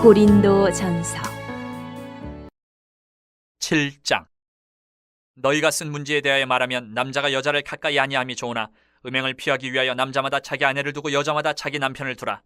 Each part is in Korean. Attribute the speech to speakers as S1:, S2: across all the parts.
S1: 고린도전서
S2: 7장. 너희가 쓴 문제에 대하여 말하면 남자가 여자를 가까이 아니함이 좋으나 음행을 피하기 위하여 남자마다 자기 아내를 두고 여자마다 자기 남편을 두라.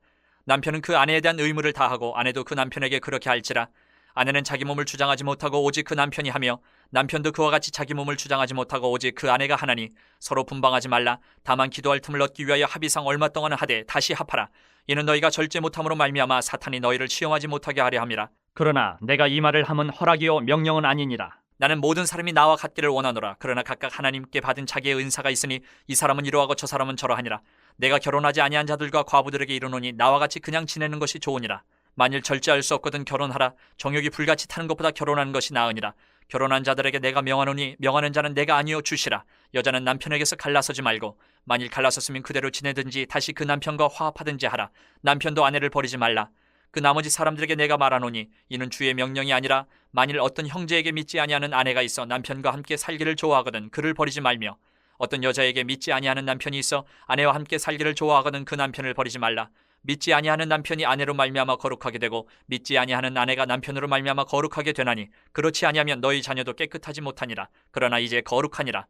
S2: 남편은 그 아내에 대한 의무를 다하고 아내도 그 남편에게 그렇게 할지라. 아내는 자기 몸을 주장하지 못하고 오직 그 남편이 하며 남편도 그와 같이 자기 몸을 주장하지 못하고 오직 그 아내가 하나니 서로 분방하지 말라. 다만 기도할 틈을 얻기 위하여 합의상 얼마 동안은 하되 다시 합하라. 이는 너희가 절제 못함으로 말미암아 사탄이 너희를 시험하지 못하게 하려 함이라.
S3: 그러나 내가 이 말을 함은 허락이요 명령은 아니니라.
S2: 나는 모든 사람이 나와 같기를 원하노라. 그러나 각각 하나님께 받은 자기의 은사가 있으니 이 사람은 이러하고 저 사람은 저러하니라. 내가 결혼하지 아니한 자들과 과부들에게 이르노니 나와 같이 그냥 지내는 것이 좋으니라. 만일 절제할 수 없거든 결혼하라. 정욕이 불같이 타는 것보다 결혼하는 것이 나으니라. 결혼한 자들에게 내가 명하노니 명하는 자는 내가 아니요 주시라. 여자는 남편에게서 갈라서지 말고 만일 갈라섰으면 그대로 지내든지 다시 그 남편과 화합하든지 하라. 남편도 아내를 버리지 말라. 그 나머지 사람들에게 내가 말하노니 이는 주의 명령이 아니라 만일 어떤 형제에게 믿지 아니하는 아내가 있어 남편과 함께 살기를 좋아하거든 그를 버리지 말며 어떤 여자에게 믿지 아니하는 남편이 있어 아내와 함께 살기를 좋아하거든 그 남편을 버리지 말라. 믿지 아니하는 남편이 아내로 말미암아 거룩하게 되고 믿지 아니하는 아내가 남편으로 말미암아 거룩하게 되나니 그렇지 아니하면 너희 자녀도 깨끗하지 못하니라. 그러나 이제 거룩하니라.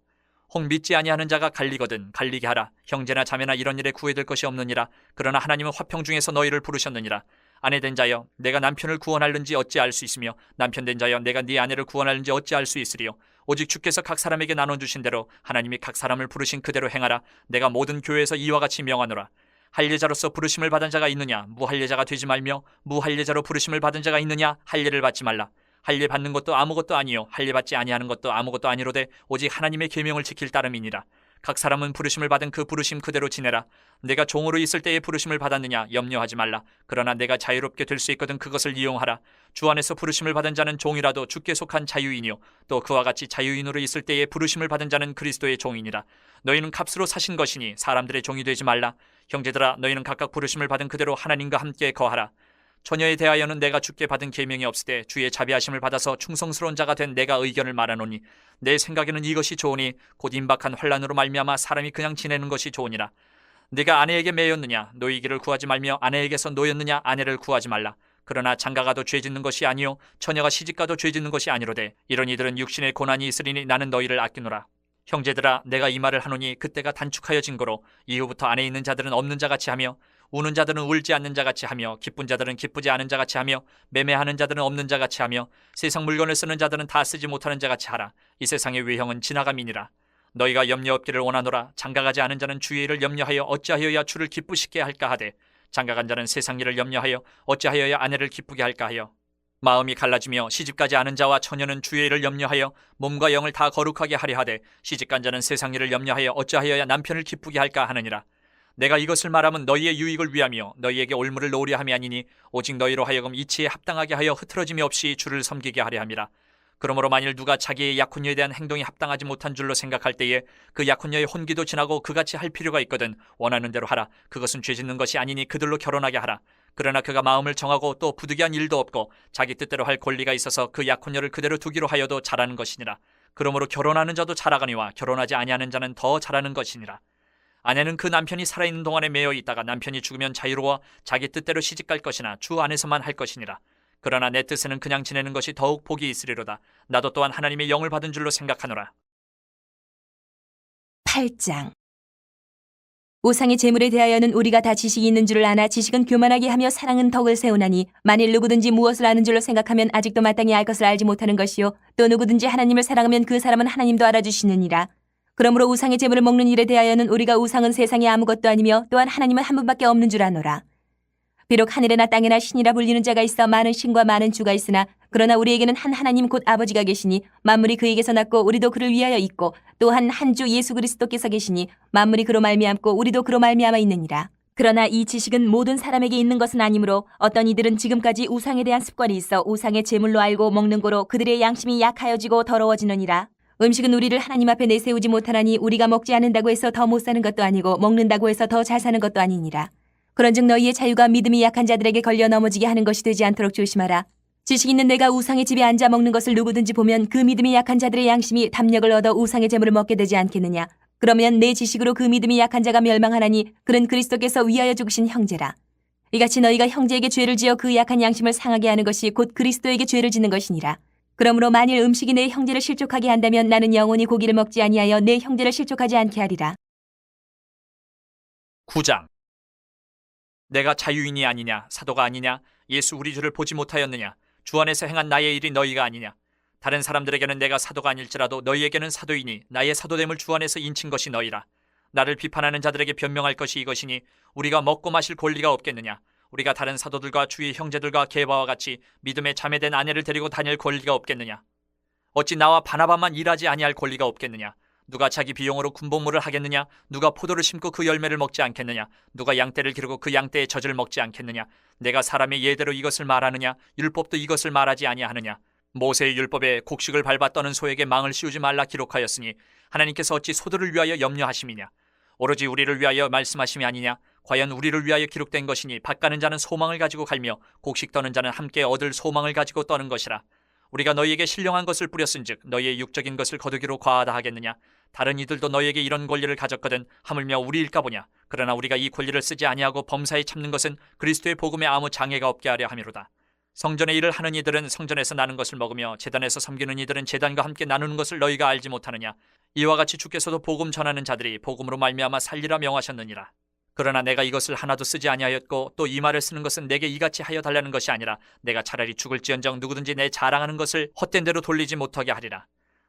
S2: 혹 믿지 아니하는 자가 갈리거든 갈리게 하라. 형제나 자매나 이런 일에 구애될 것이 없느니라. 그러나 하나님은 화평 중에서 너희를 부르셨느니라. 아내 된 자여 내가 남편을 구원하는지 어찌 알 수 있으며 남편 된 자여 내가 네 아내를 구원하는지 어찌 알 수 있으리요. 오직 주께서 각 사람에게 나눠주신 대로 하나님이 각 사람을 부르신 그대로 행하라. 내가 모든 교회에서 이와 같이 명하노라. 할례자로서 부르심을 받은 자가 있느냐 무할례자가 되지 말며 무할례자로 부르심을 받은 자가 있느냐 할례를 받지 말라. 할례 받는 것도 아무것도 아니요 할례 받지 아니하는 것도 아무것도 아니로되 오직 하나님의 계명을 지킬 따름이니라. 각 사람은 부르심을 받은 그 부르심 그대로 지내라. 내가 종으로 있을 때에 부르심을 받았느냐 염려하지 말라. 그러나 내가 자유롭게 될 수 있거든 그것을 이용하라. 주 안에서 부르심을 받은 자는 종이라도 주께 속한 자유인이요 또 그와 같이 자유인으로 있을 때에 부르심을 받은 자는 그리스도의 종이니라. 너희는 값으로 사신 것이니 사람들의 종이 되지 말라. 형제들아 너희는 각각 부르심을 받은 그대로 하나님과 함께 거하라. 처녀에 대하여는 내가 주께 받은 계명이 없으되 주의 자비하심을 받아서 충성스러운 자가 된 내가 의견을 말하노니 내 생각에는 이것이 좋으니 곧 임박한 환난으로 말미암아 사람이 그냥 지내는 것이 좋으니라. 네가 아내에게 매였느냐 노이기를 구하지 말며 아내에게서 노였느냐 아내를 구하지 말라. 그러나 장가가도 죄짓는 것이 아니요 처녀가 시집가도 죄짓는 것이 아니로되 이런 이들은 육신의 고난이 있으리니 나는 너희를 아끼노라. 형제들아 내가 이 말을 하노니 그때가 단축하여진 거로 이후부터 안에 있는 자들은 없는 자같이 하며 우는 자들은 울지 않는 자같이 하며 기쁜 자들은 기쁘지 않은 자같이 하며 매매하는 자들은 없는 자같이 하며 세상 물건을 쓰는 자들은 다 쓰지 못하는 자같이 하라. 이 세상의 외형은 지나감이니라. 너희가 염려 없기를 원하노라. 장가가지 않은 자는 주의 일을 염려하여 어찌하여야 주를 기쁘시게 할까 하되 장가간 자는 세상 일을 염려하여 어찌하여야 아내를 기쁘게 할까 하여 마음이 갈라지며 시집가지 않은 자와 처녀는 주의 일을 염려하여 몸과 영을 다 거룩하게 하려 하되 시집간 자는 세상 일을 염려하여 어찌하여야 남편을 기쁘게 할까 하느니라. 내가 이것을 말하면 너희의 유익을 위하며 너희에게 올무를 놓으려 함이 아니니 오직 너희로 하여금 이치에 합당하게 하여 흐트러짐이 없이 주를 섬기게 하려 함이라. 그러므로 만일 누가 자기의 약혼녀에 대한 행동이 합당하지 못한 줄로 생각할 때에 그 약혼녀의 혼기도 지나고 그같이 할 필요가 있거든 원하는 대로 하라. 그것은 죄짓는 것이 아니니 그들로 결혼하게 하라. 그러나 그가 마음을 정하고 또 부득이한 일도 없고 자기 뜻대로 할 권리가 있어서 그 약혼녀를 그대로 두기로 하여도 잘하는 것이니라. 그러므로 결혼하는 자도 잘하거니와 결혼하지 아니하는 자는 더 잘하는 것이니라. 아내는 그 남편이 살아있는 동안에 매여 있다가 남편이 죽으면 자유로워 자기 뜻대로 시집갈 것이나 주 안에서만 할 것이니라. 그러나 내 뜻에는 그냥 지내는 것이 더욱 복이 있으리로다. 나도 또한 하나님의 영을 받은 줄로 생각하노라.
S1: 8장 우상의 재물에 대하여는 우리가 다 지식이 있는 줄을 아나 지식은 교만하게 하며 사랑은 덕을 세우나니 만일 누구든지 무엇을 아는 줄로 생각하면 아직도 마땅히 알 것을 알지 못하는 것이요 또 누구든지 하나님을 사랑하면 그 사람은 하나님도 알아주시느니라. 그러므로 우상의 재물을 먹는 일에 대하여는 우리가 우상은 세상에 아무것도 아니며 또한 하나님은 한 분밖에 없는 줄 아노라. 비록 하늘에나 땅에나 신이라 불리는 자가 있어 많은 신과 많은 주가 있으나 그러나 우리에게는 한 하나님 곧 아버지가 계시니 만물이 그에게서 났고 우리도 그를 위하여 있고 또한 한 주 예수 그리스도께서 계시니 만물이 그로 말미암고 우리도 그로 말미암아 있느니라. 그러나 이 지식은 모든 사람에게 있는 것은 아니므로 어떤 이들은 지금까지 우상에 대한 습관이 있어 우상의 제물로 알고 먹는 거로 그들의 양심이 약하여지고 더러워지느니라. 음식은 우리를 하나님 앞에 내세우지 못하나니 우리가 먹지 않는다고 해서 더 못 사는 것도 아니고 먹는다고 해서 더 잘 사는 것도 아니니라. 그런즉 너희의 자유가 믿음이 약한 자들에게 걸려 넘어지게 하는 것이 되지 않도록 조심하라. 지식 있는 내가 우상의 집에 앉아 먹는 것을 누구든지 보면 그 믿음이 약한 자들의 양심이 담력을 얻어 우상의 재물을 먹게 되지 않겠느냐. 그러면 내 지식으로 그 믿음이 약한 자가 멸망하나니 그는 그리스도께서 위하여 죽으신 형제라. 이같이 너희가 형제에게 죄를 지어 그 약한 양심을 상하게 하는 것이 곧 그리스도에게 죄를 짓는 것이니라. 그러므로 만일 음식이 내 형제를 실족하게 한다면 나는 영원히 고기를 먹지 아니하여 내 형제를 실족하지 않게 하리라.
S2: 9장. 내가 자유인이 아니냐 사도가 아니냐 예수 우리 주를 보지 못하였느냐 주 안에서 행한 나의 일이 너희가 아니냐 다른 사람들에게는 내가 사도가 아닐지라도 너희에게는 사도이니 나의 사도됨을 주 안에서 인친 것이 너희라. 나를 비판하는 자들에게 변명할 것이 이것이니 우리가 먹고 마실 권리가 없겠느냐 우리가 다른 사도들과 주의 형제들과 게바와 같이 믿음에 자매된 아내를 데리고 다닐 권리가 없겠느냐 어찌 나와 바나바만 일하지 아니할 권리가 없겠느냐 누가 자기 비용으로 군복무를 하겠느냐 누가 포도를 심고 그 열매를 먹지 않겠느냐 누가 양떼를 기르고 그 양떼의 젖을 먹지 않겠느냐 내가 사람의 예대로 이것을 말하느냐 율법도 이것을 말하지 아니하느냐 모세의 율법에 곡식을 밟아 떠는 소에게 망을 씌우지 말라 기록하였으니 하나님께서 어찌 소들을 위하여 염려하심이냐 오로지 우리를 위하여 말씀하심이 아니냐 과연 우리를 위하여 기록된 것이니 밭 가는 자는 소망을 가지고 갈며 곡식 떠는 자는 함께 얻을 소망을 가지고 떠는 것이라. 우리가 너희에게 신령한 것을 뿌렸은즉 너희의 육적인 것을 거두기로 과하다 하겠느냐 다른 이들도 너희에게 이런 권리를 가졌거든 하물며 우리일까 보냐 그러나 우리가 이 권리를 쓰지 아니하고 범사에 참는 것은 그리스도의 복음에 아무 장애가 없게 하려 함이로다. 성전의 일을 하는 이들은 성전에서 나는 것을 먹으며 제단에서 섬기는 이들은 제단과 함께 나누는 것을 너희가 알지 못하느냐 이와 같이 주께서도 복음 전하는 자들이 복음으로 말미암아 살리라 명하셨느니라. 그러나 내가 이것을 하나도 쓰지 아니하였고 또 이 말을 쓰는 것은 내게 이같이 하여 달라는 것이 아니라 내가 차라리 죽을지언정 누구든지 내 자랑하는 것을 헛된 대로 돌리지 못하게 하리라.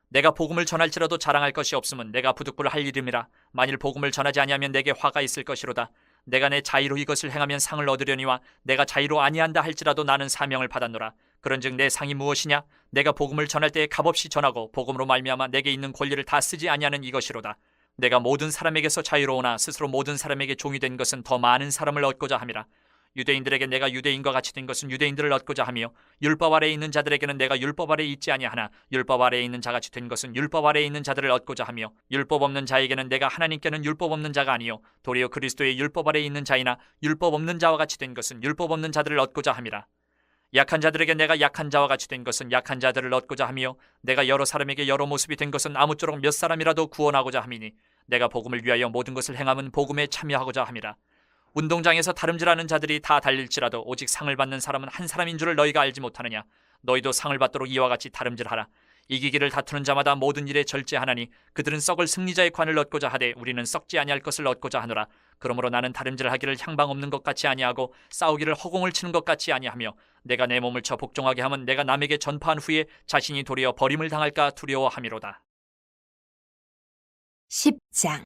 S2: 내가 복음을 전할지라도 자랑할 것이 없으면 내가 부득불 할 일임이라. 만일 복음을 전하지 아니하면 내게 화가 있을 것이로다. 내가 내 자의로 이것을 행하면 상을 얻으려니와 내가 자의로 아니한다 할지라도 나는 사명을 받았노라. 그런즉 내 상이 무엇이냐? 내가 복음을 전할 때에 값없이 전하고 복음으로 말미암아 내게 있는 권리를 다 쓰지 아니하는 이것이로다. 내가 모든 사람에게서 자유로우나 스스로 모든 사람에게 종이 된 것은 더 많은 사람을 얻고자 함이라. 유대인들에게 내가 유대인과 같이 된 것은 유대인들을 얻고자 하며 율법 아래에 있는 자들에게는 내가 율법 아래에 있지 아니하나 율법 아래에 있는 자같이 된 것은 율법 아래에 있는 자들을 얻고자 하며 율법 없는 자에게는 내가 하나님께는 율법 없는 자가 아니요 도리어 그리스도의 율법 아래에 있는 자이나 율법 없는 자와 같이 된 것은 율법 없는 자들을 얻고자 함이라. 약한 자들에게 내가 약한 자와 같이 된 것은 약한 자들을 얻고자 하며 내가 여러 사람에게 여러 모습이 된 것은 아무쪼록 몇 사람이라도 구원하고자 함이니 내가 복음을 위하여 모든 것을 행함은 복음에 참여하고자 함이라. 운동장에서 다름질하는 자들이 다 달릴지라도 오직 상을 받는 사람은 한 사람인 줄을 너희가 알지 못하느냐. 너희도 상을 받도록 이와 같이 다름질하라. 이기기를 다투는 자마다 모든 일에 절제하나니 그들은 썩을 승리자의 관을 얻고자 하되 우리는 썩지 아니할 것을 얻고자 하노라. 그러므로 나는 다름질하기를 향방 없는 것 같이 아니하고 싸우기를 허공을 치는 것 같이 아니하며 내가 내 몸을 쳐 복종하게 하면 내가 남에게 전파한 후에 자신이 도리어 버림을 당할까 두려워함이로다.
S1: 10장.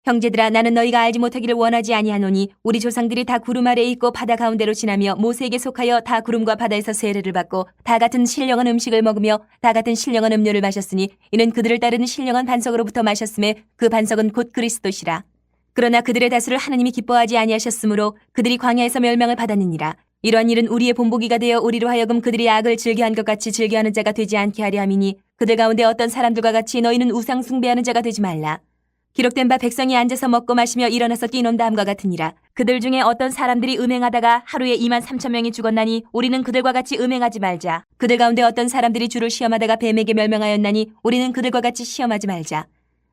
S1: 형제들아 나는 너희가 알지 못하기를 원하지 아니하노니 우리 조상들이 다 구름 아래에 있고 바다 가운데로 지나며 모세에게 속하여 다 구름과 바다에서 세례를 받고 다 같은 신령한 음식을 먹으며 다 같은 신령한 음료를 마셨으니 이는 그들을 따르는 신령한 반석으로부터 마셨음에 그 반석은 곧 그리스도시라. 그러나 그들의 다수를 하나님이 기뻐하지 아니하셨으므로 그들이 광야에서 멸망을 받았느니라. 이러한 일은 우리의 본보기가 되어 우리로 하여금 그들이 악을 즐겨한 것 같이 즐겨하는 자가 되지 않게 하려 함이니 그들 가운데 어떤 사람들과 같이 너희는 우상 숭배하는 자가 되지 말라. 기록된 바 백성이 앉아서 먹고 마시며 일어나서 뛰논다 함과 같으니라. 그들 중에 어떤 사람들이 음행하다가 하루에 23,000명이 죽었나니 우리는 그들과 같이 음행하지 말자. 그들 가운데 어떤 사람들이 주를 시험하다가 뱀에게 멸망하였나니 우리는 그들과 같이 시험하지 말자.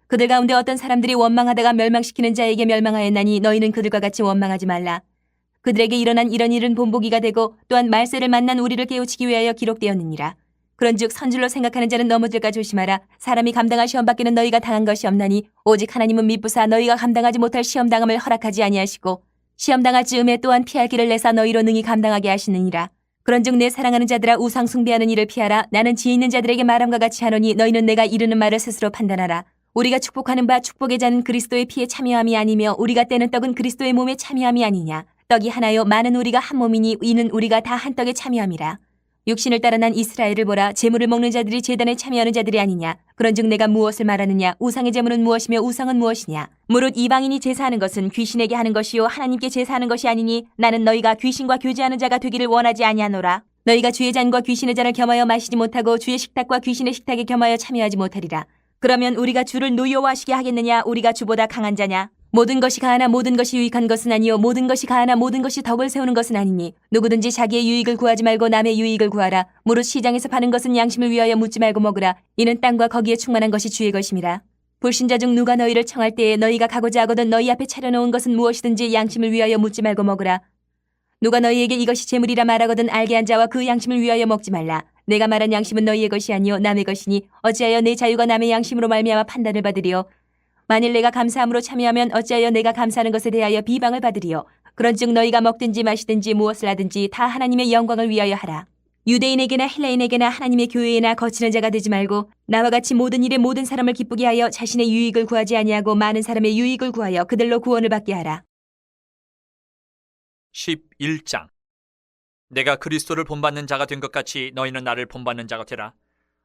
S1: 그들 가운데 어떤 사람들이 원망하다가 멸망시키는 자에게 멸망하였나니 너희는 그들과 같이 원망하지 말라. 그들에게 일어난 이런 일은 본보기가 되고 또한 말세를 만난 우리를 깨우치기 위하여 기록되었느니라. 그런즉 선줄로 생각하는 자는 넘어질까 조심하라. 사람이 감당할 시험 밖에는 너희가 당한 것이 없나니 오직 하나님은 미쁘사 너희가 감당하지 못할 시험당함을 허락하지 아니하시고 시험당할 즈음에 또한 피할 길을 내사 너희로 능히 감당하게 하시느니라. 그런즉 내 사랑하는 자들아 우상 숭배하는 일을 피하라. 나는 지혜 있는 자들에게 말함과 같이 하노니 너희는 내가 이르는 말을 스스로 판단하라. 우리가 축복하는 바 축복의 잔은 그리스도의 피에 참여함이 아니며 우리가 떼는 떡은 그리스도의 몸에 참여함이 아니냐. 떡이 하나요 많은 우리가 한 몸이니 이는 우리가 다 한 떡에 참여함이라. 육신을 따라 난 이스라엘을 보라. 제물을 먹는 자들이 제단에 참여하는 자들이 아니냐. 그런즉 내가 무엇을 말하느냐. 우상의 제물은 무엇이며 우상은 무엇이냐. 무릇 이방인이 제사하는 것은 귀신에게 하는 것이요 하나님께 제사하는 것이 아니니 나는 너희가 귀신과 교제하는 자가 되기를 원하지 아니하노라. 너희가 주의 잔과 귀신의 잔을 겸하여 마시지 못하고 주의 식탁과 귀신의 식탁에 겸하여 참여하지 못하리라. 그러면 우리가 주를 노여워하시게 하겠느냐. 우리가 주보다 강한 자냐. 모든 것이 가하나 모든 것이 유익한 것은 아니요 모든 것이 가하나 모든 것이 덕을 세우는 것은 아니니 누구든지 자기의 유익을 구하지 말고 남의 유익을 구하라. 무릇 시장에서 파는 것은 양심을 위하여 묻지 말고 먹으라. 이는 땅과 거기에 충만한 것이 주의 것임이라. 불신자 중 누가 너희를 청할 때에 너희가 가고자 하거든 너희 앞에 차려놓은 것은 무엇이든지 양심을 위하여 묻지 말고 먹으라. 누가 너희에게 이것이 재물이라 말하거든 알게 한 자와 그 양심을 위하여 먹지 말라. 내가 말한 양심은 너희의 것이 아니요 남의 것이니 어찌하여 내 자유가 남의 양심으로 말미암아 판단을 받으리요. 만일 내가 감사함으로 참여하면 어찌하여 내가 감사하는 것에 대하여 비방을 받으리요. 그런즉 너희가 먹든지 마시든지 무엇을 하든지 다 하나님의 영광을 위하여 하라. 유대인에게나 헬라인에게나 하나님의 교회에나 거치는 자가 되지 말고 나와 같이 모든 일에 모든 사람을 기쁘게 하여 자신의 유익을 구하지 아니하고 많은 사람의 유익을 구하여 그들로 구원을 받게 하라.
S2: 11장. 내가 그리스도를 본받는 자가 된 것 같이 너희는 나를 본받는 자가 되라.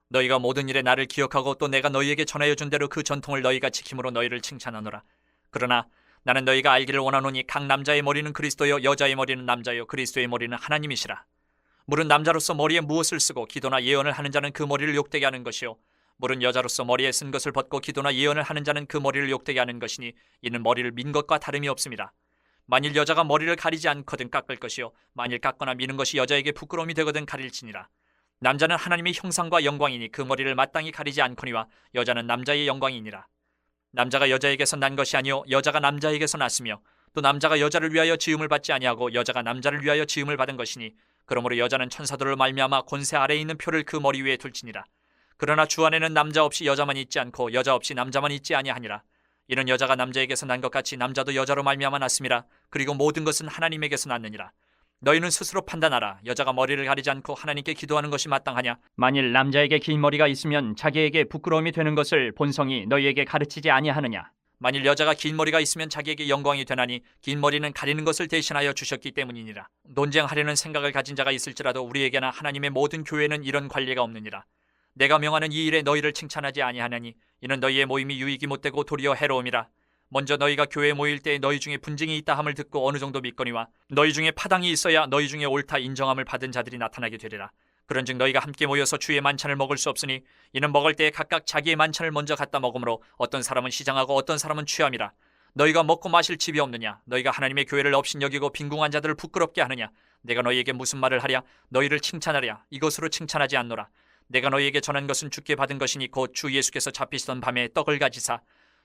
S2: 너희가 모든 일에 나를 기억하고 또 내가 너희에게 전하여 준 대로 그 전통을 너희가 지킴으로 너희를 칭찬하노라. 그러나 나는 너희가 알기를 원하노니 각 남자의 머리는 그리스도요 여자의 머리는 남자요 그리스도의 머리는 하나님이시라. 물은 남자로서 머리에 무엇을 쓰고 기도나 예언을 하는 자는 그 머리를 욕되게 하는 것이요 물은 여자로서 머리에 쓴 것을 벗고 기도나 예언을 하는 자는 그 머리를 욕되게 하는 것이니 이는 머리를 민 것과 다름이 없습니다. 만일 여자가 머리를 가리지 않거든 깎을 것이요 만일 깎거나 미는 것이 여자에게 부끄러움이 되거든 가릴지니라. 남자는 하나님의 형상과 영광이니 그 머리를 마땅히 가리지 않거니와 여자는 남자의 영광이니라. 남자가 여자에게서 난 것이 아니요 여자가 남자에게서 났으며 또 남자가 여자를 위하여 지음을 받지 아니하고 여자가 남자를 위하여 지음을 받은 것이니 그러므로 여자는 천사들을 말미암아 권세 아래에 있는 표를 그 머리 위에 둘지니라. 그러나 주 안에는 남자 없이 여자만 있지 않고 여자 없이 남자만 있지 아니하니라. 이는 여자가 남자에게서 난 것 같이 남자도 여자로 말미암아 났음이라. 그리고 모든 것은 하나님에게서 났느니라. 너희는 스스로 판단하라. 여자가 머리를 가리지 않고 하나님께 기도하는 것이 마땅하냐?
S3: 만일 남자에게 긴 머리가 있으면 자기에게 부끄러움이 되는 것을 본성이 너희에게 가르치지 아니하느냐?
S2: 만일 여자가 긴 머리가 있으면 자기에게 영광이 되나니 긴 머리는 가리는 것을 대신하여 주셨기 때문이니라. 논쟁하려는 생각을 가진 자가 있을지라도 우리에게나 하나님의 모든 교회는 이런 관례가 없느니라. 내가 명하는 이 일에 너희를 칭찬하지 아니하나니 이는 너희의 모임이 유익이 못되고 도리어 해로움이라. 먼저 너희가 교회에 모일 때 너희 중에 분쟁이 있다 함을 듣고 어느 정도 믿거니와 너희 중에 파당이 있어야 너희 중에 옳다 인정함을 받은 자들이 나타나게 되리라. 그런즉 너희가 함께 모여서 주의 만찬을 먹을 수 없으니 이는 먹을 때에 각각 자기의 만찬을 먼저 갖다 먹으므로 어떤 사람은 시장하고 어떤 사람은 취함이라. 너희가 먹고 마실 집이 없느냐? 너희가 하나님의 교회를 업신여기고 빈궁한 자들을 부끄럽게 하느냐? 내가 너희에게 무슨 말을 하랴? 너희를 칭찬하랴? 이것으로 칭찬하지 않노라. 내가 너희에게 전한 것은 주께 받은 것이니 곧 주 예수께서 잡히시던 밤에 떡을 가지사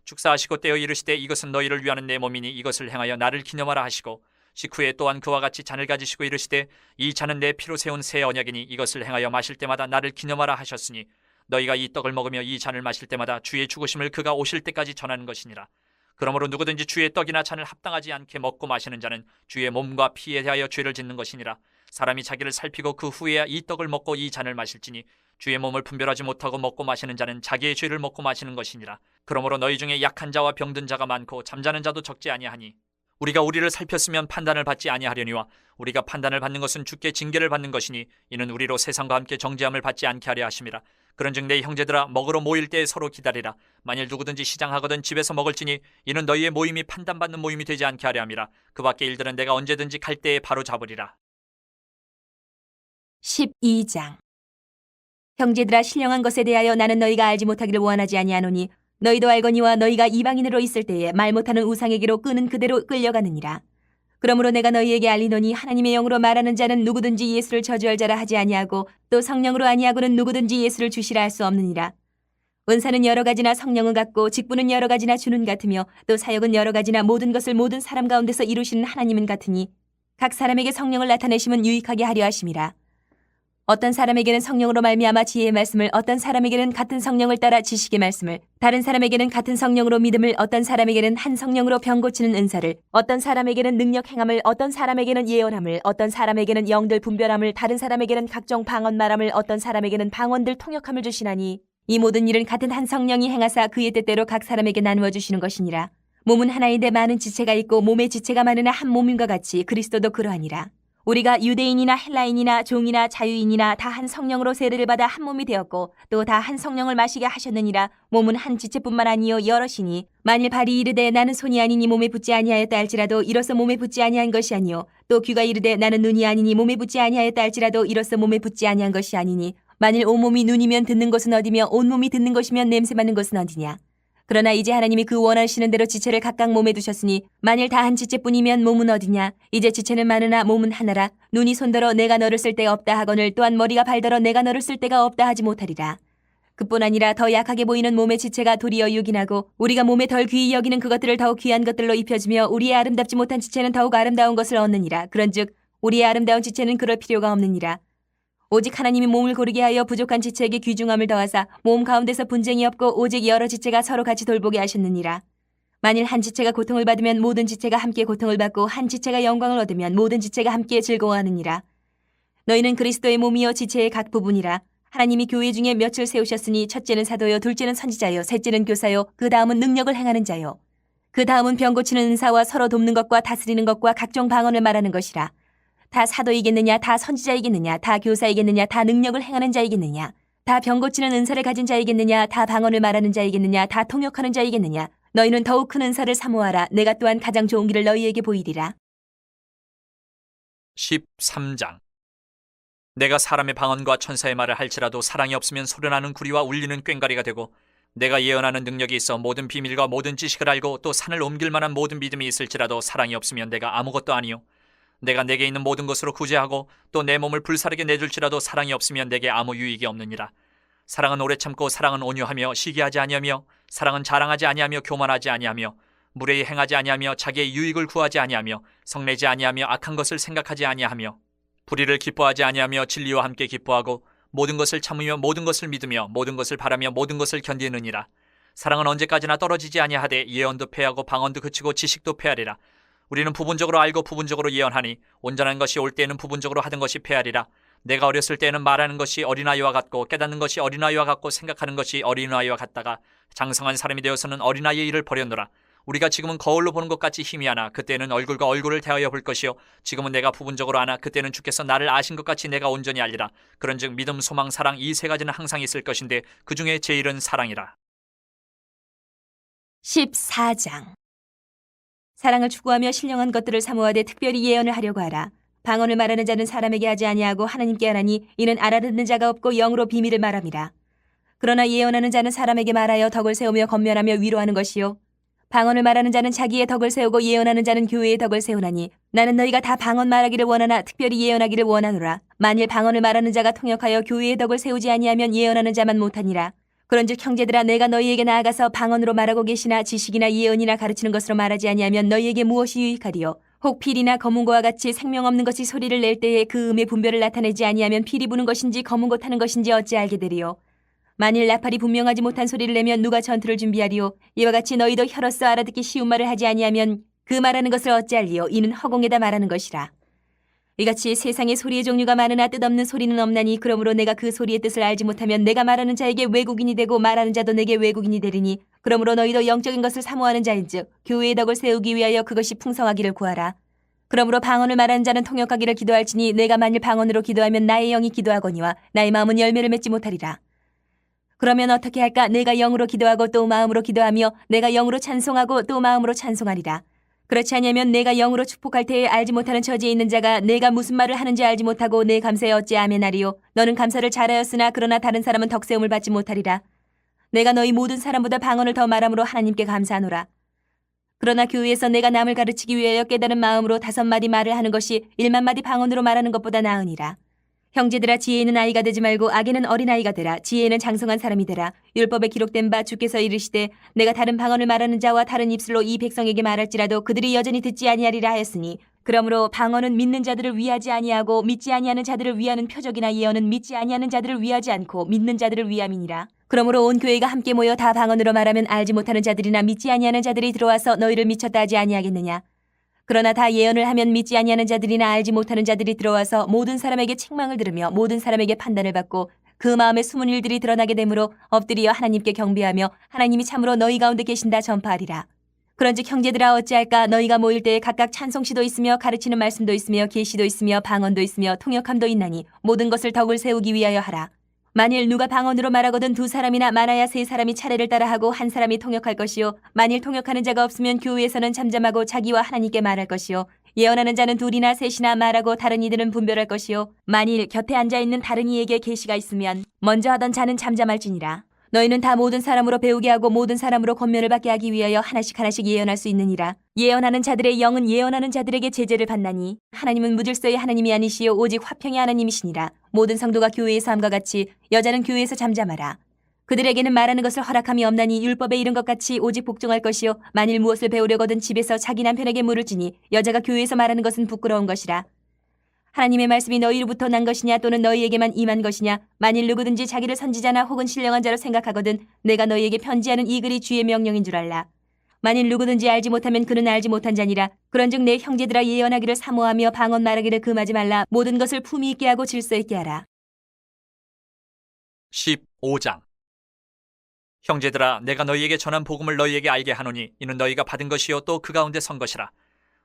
S2: 축사하시고 떼어 이르시되 이것은 너희를 위하는 내 몸이니 이것을 행하여 나를 기념하라 하시고 식후에 또한 그와 같이 잔을 가지시고 이르시되 이 잔은 내 피로 세운 새 언약이니 이것을 행하여 마실 때마다 나를 기념하라 하셨으니 너희가 이 떡을 먹으며 이 잔을 마실 때마다 주의 죽으심을 그가 오실 때까지 전하는 것이니라. 그러므로 누구든지 주의 떡이나 잔을 합당하지 않게 먹고 마시는 자는 주의 몸과 피에 대하여 죄를 짓는 것이니라. 사람이 자기를 살피고 그 후에야 이 떡을 먹고 이 잔을 마실지니 주의 몸을 분별하지 못하고 먹고 마시는 자는 자기의 죄를 먹고 마시는 것이니라. 그러므로 너희 중에 약한 자와 병든 자가 많고 잠자는 자도 적지 아니하니 우리가 우리를 살폈으면 판단을 받지 아니하려니와 우리가 판단을 받는 것은 주께 징계를 받는 것이니 이는 우리로 세상과 함께 정죄함을 받지 않게 하려 하심이라. 그런즉 내 형제들아 먹으러 모일 때에 서로 기다리라. 만일 누구든지 시장하거든 집에서 먹을지니 이는 너희의 모임이 판단받는 모임이 되지 않게 하려 함이라. 그 밖의 일들은 내가 언제든지 갈 때에 바로 잡으리라.
S1: 12장. 형제들아 신령한 것에 대하여 나는 너희가 알지 못하기를 원하지 아니하노니 너희도 알거니와 너희가 이방인으로 있을 때에 말 못하는 우상에게로 끄는 그대로 끌려가느니라. 그러므로 내가 너희에게 알리노니 하나님의 영으로 말하는 자는 누구든지 예수를 저주할 자라 하지 아니하고 또 성령으로 아니하고는 누구든지 예수를 주시라 할 수 없느니라. 은사는 여러 가지나 성령은 같고 직분은 여러 가지나 주는 같으며 또 사역은 여러 가지나 모든 것을 모든 사람 가운데서 이루시는 하나님은 같으니 각 사람에게 성령을 나타내심은 유익하게 하려 하심이라. 어떤 사람에게는 성령으로 말미암아 지혜의 말씀을, 어떤 사람에게는 같은 성령을 따라 지식의 말씀을, 다른 사람에게는 같은 성령으로 믿음을, 어떤 사람에게는 한 성령으로 병 고치는 은사를, 어떤 사람에게는 능력 행함을, 어떤 사람에게는 예언함을, 어떤 사람에게는 영들 분별함을, 다른 사람에게는 각종 방언 말함을, 어떤 사람에게는 방언들 통역함을 주시나니 이 모든 일은 같은 한 성령이 행하사 그의 뜻대로 각 사람에게 나누어 주시는 것이니라. 몸은 하나인데 많은 지체가 있고 몸의 지체가 많으나 한 몸임과 같이 그리스도도 그러하니라. 우리가 유대인이나 헬라인이나 종이나 자유인이나 다 한 성령으로 세례를 받아 한 몸이 되었고 또 다 한 성령을 마시게 하셨느니라. 몸은 한 지체뿐만 아니요 여럿이니 만일 발이 이르되 나는 손이 아니니 몸에 붙지 아니하였다 할지라도 이로써 몸에 붙지 아니한 것이 아니요 또 귀가 이르되 나는 눈이 아니니 몸에 붙지 아니하였다 할지라도 이로써 몸에 붙지 아니한 것이 아니니 만일 온몸이 눈이면 듣는 것은 어디며 온몸이 듣는 것이면 냄새 맡는 것은 어디냐. 그러나 이제 하나님이 그 원하시는 대로 지체를 각각 몸에 두셨으니 만일 다 한 지체뿐이면 몸은 어디냐. 이제 지체는 많으나 몸은 하나라. 눈이 손더러 내가 너를 쓸 데가 없다 하거늘 또한 머리가 발더러 내가 너를 쓸 데가 없다 하지 못하리라. 그뿐 아니라 더 약하게 보이는 몸의 지체가 도리어 유긴하고 우리가 몸에 덜 귀히 여기는 그것들을 더욱 귀한 것들로 입혀주며 우리의 아름답지 못한 지체는 더욱 아름다운 것을 얻느니라. 그런즉 우리의 아름다운 지체는 그럴 필요가 없느니라. 오직 하나님이 몸을 고르게 하여 부족한 지체에게 귀중함을 더하사 몸 가운데서 분쟁이 없고 오직 여러 지체가 서로 같이 돌보게 하셨느니라. 만일 한 지체가 고통을 받으면 모든 지체가 함께 고통을 받고 한 지체가 영광을 얻으면 모든 지체가 함께 즐거워하느니라. 너희는 그리스도의 몸이요 지체의 각 부분이라. 하나님이 교회 중에 몇을 세우셨으니 첫째는 사도요, 둘째는 선지자요, 셋째는 교사요, 그 다음은 능력을 행하는 자요, 그 다음은 병 고치는 은사와 서로 돕는 것과 다스리는 것과 각종 방언을 말하는 것이라. 다 사도이겠느냐, 다 선지자이겠느냐, 다 교사이겠느냐, 다 능력을 행하는 자이겠느냐, 다 병 고치는 은사를 가진 자이겠느냐, 다 방언을 말하는 자이겠느냐, 다 통역하는 자이겠느냐. 너희는 더욱 큰 은사를 사모하라. 내가 또한 가장 좋은 길을 너희에게 보이리라.
S2: 13장. 내가 사람의 방언과 천사의 말을 할지라도 사랑이 없으면 소려나는 구리와 울리는 꽹과리가 되고, 내가 예언하는 능력이 있어 모든 비밀과 모든 지식을 알고 또 산을 옮길 만한 모든 믿음이 있을지라도 사랑이 없으면 내가 아무것도 아니요, 내가 내게 있는 모든 것으로 구제하고 또 내 몸을 불사르게 내줄지라도 사랑이 없으면 내게 아무 유익이 없느니라. 사랑은 오래 참고 사랑은 온유하며 시기하지 아니하며 사랑은 자랑하지 아니하며 교만하지 아니하며 무례히 행하지 아니하며 자기의 유익을 구하지 아니하며 성내지 아니하며 악한 것을 생각하지 아니하며 불의를 기뻐하지 아니하며 진리와 함께 기뻐하고 모든 것을 참으며 모든 것을 믿으며 모든 것을 바라며 모든 것을 견디느니라. 사랑은 언제까지나 떨어지지 아니하되 예언도 패하고 방언도 그치고 지식도 패하리라. 우리는 부분적으로 알고 부분적으로 예언하니 온전한 것이 올 때에는 부분적으로 하던 것이 패하리라. 내가 어렸을 때에는 말하는 것이 어린아이와 같고 깨닫는 것이 어린아이와 같고 생각하는 것이 어린아이와 같다가 장성한 사람이 되어서는 어린아이의 일을 버렸노라. 우리가 지금은 거울로 보는 것 같이 희미하나 그때는 얼굴과 얼굴을 대하여 볼 것이요, 지금은 내가 부분적으로 아나 그때는 주께서 나를 아신 것 같이 내가 온전히 알리라. 그런즉 믿음, 소망, 사랑 이 세 가지는 항상 있을 것인데 그 중에 제일은 사랑이라.
S1: 14장. 사랑을 추구하며 신령한 것들을 사모하되 특별히 예언을 하려고 하라. 방언을 말하는 자는 사람에게 하지 아니하고 하나님께 하나니 이는 알아듣는 자가 없고 영으로 비밀을 말함이라. 그러나 예언하는 자는 사람에게 말하여 덕을 세우며 건면하며 위로하는 것이요, 방언을 말하는 자는 자기의 덕을 세우고 예언하는 자는 교회의 덕을 세우나니 나는 너희가 다 방언 말하기를 원하나 특별히 예언하기를 원하노라. 만일 방언을 말하는 자가 통역하여 교회의 덕을 세우지 아니하면 예언하는 자만 못하니라. 그런즉 형제들아, 내가 너희에게 나아가서 방언으로 말하고 계시나 지식이나 예언이나 가르치는 것으로 말하지 아니하면 너희에게 무엇이 유익하리요? 혹 필이나 검은고와 같이 생명 없는 것이 소리를 낼 때에 그 음의 분별을 나타내지 아니하면 필이 부는 것인지 검은고 타는 것인지 어찌 알게 되리요? 만일 나팔이 분명하지 못한 소리를 내면 누가 전투를 준비하리요? 이와 같이 너희도 혀로서 알아듣기 쉬운 말을 하지 아니하면 그 말하는 것을 어찌 알리요? 이는 허공에다 말하는 것이라. 이같이 세상에 소리의 종류가 많으나 뜻없는 소리는 없나니 그러므로 내가 그 소리의 뜻을 알지 못하면 내가 말하는 자에게 외국인이 되고 말하는 자도 내게 외국인이 되리니, 그러므로 너희도 영적인 것을 사모하는 자인즉 교회의 덕을 세우기 위하여 그것이 풍성하기를 구하라. 그러므로 방언을 말하는 자는 통역하기를 기도할지니 내가 만일 방언으로 기도하면 나의 영이 기도하거니와 나의 마음은 열매를 맺지 못하리라. 그러면 어떻게 할까? 내가 영으로 기도하고 또 마음으로 기도하며 내가 영으로 찬송하고 또 마음으로 찬송하리라. 그렇지 않으면 내가 영으로 축복할 때에 알지 못하는 처지에 있는 자가 내가 무슨 말을 하는지 알지 못하고 내 감사에 어찌 아멘하리요? 너는 감사를 잘하였으나 그러나 다른 사람은 덕세움을 받지 못하리라. 내가 너희 모든 사람보다 방언을 더 말함으로 하나님께 감사하노라. 그러나 교회에서 내가 남을 가르치기 위하여 깨달은 마음으로 5마디 말을 하는 것이 1만마디 방언으로 말하는 것보다 나으니라. 형제들아, 지혜는 아이가 되지 말고 악에는 어린아이가 되라. 지혜는 장성한 사람이 되라. 율법에 기록된 바 주께서 이르시되 내가 다른 방언을 말하는 자와 다른 입술로 이 백성에게 말할지라도 그들이 여전히 듣지 아니하리라 하였으니, 그러므로 방언은 믿는 자들을 위하지 아니하고 믿지 아니하는 자들을 위하는 표적이나 예언은 믿지 아니하는 자들을 위하지 않고 믿는 자들을 위함이니라. 그러므로 온 교회가 함께 모여 다 방언으로 말하면 알지 못하는 자들이나 믿지 아니하는 자들이 들어와서 너희를 미쳤다 하지 아니하겠느냐? 그러나 다 예언을 하면 믿지 아니하는 자들이나 알지 못하는 자들이 들어와서 모든 사람에게 책망을 들으며 모든 사람에게 판단을 받고 그 마음에 숨은 일들이 드러나게 되므로 엎드려 하나님께 경배하며 하나님이 참으로 너희 가운데 계신다 전파하리라. 그런즉 형제들아, 어찌할까? 너희가 모일 때에 각각 찬송시도 있으며 가르치는 말씀도 있으며 계시도 있으며 방언도 있으며 통역함도 있나니 모든 것을 덕을 세우기 위하여 하라. 만일 누가 방언으로 말하거든 2사람이나 많아야 3사람이 차례를 따라하고 한 사람이 통역할 것이요, 만일 통역하는 자가 없으면 교회에서는 잠잠하고 자기와 하나님께 말할 것이요, 예언하는 자는 2이나 3이나 말하고 다른 이들은 분별할 것이요, 만일 곁에 앉아있는 다른 이에게 계시가 있으면 먼저 하던 자는 잠잠할지니라. 너희는 다 모든 사람으로 배우게 하고 모든 사람으로 권면을 받게 하기 위하여 하나씩 하나씩 예언할 수 있느니라. 예언하는 자들의 영은 예언하는 자들에게 제재를 받나니 하나님은 무질서의 하나님이 아니시요 오직 화평의 하나님이시니라. 모든 성도가 교회에서 함과 같이 여자는 교회에서 잠잠하라. 그들에게는 말하는 것을 허락함이 없나니 율법에 이른 것 같이 오직 복종할 것이요, 만일 무엇을 배우려거든 집에서 자기 남편에게 물을지니 여자가 교회에서 말하는 것은 부끄러운 것이라. 하나님의 말씀이 너희로부터 난 것이냐 또는 너희에게만 임한 것이냐? 만일 누구든지 자기를 선지자나 혹은 신령한 자로 생각하거든 내가 너희에게 편지하는 이 글이 주의 명령인 줄 알라. 만일 누구든지 알지 못하면 그는 알지 못한 자니라. 그런즉 내 형제들아 예언하기를 사모하며 방언 말하기를 금하지 말라. 모든 것을 품위 있게 하고 질서 있게 하라.
S2: 15장. 형제들아, 내가 너희에게 전한 복음을 너희에게 알게 하노니 이는 너희가 받은 것이요 또 그 가운데 선 것이라.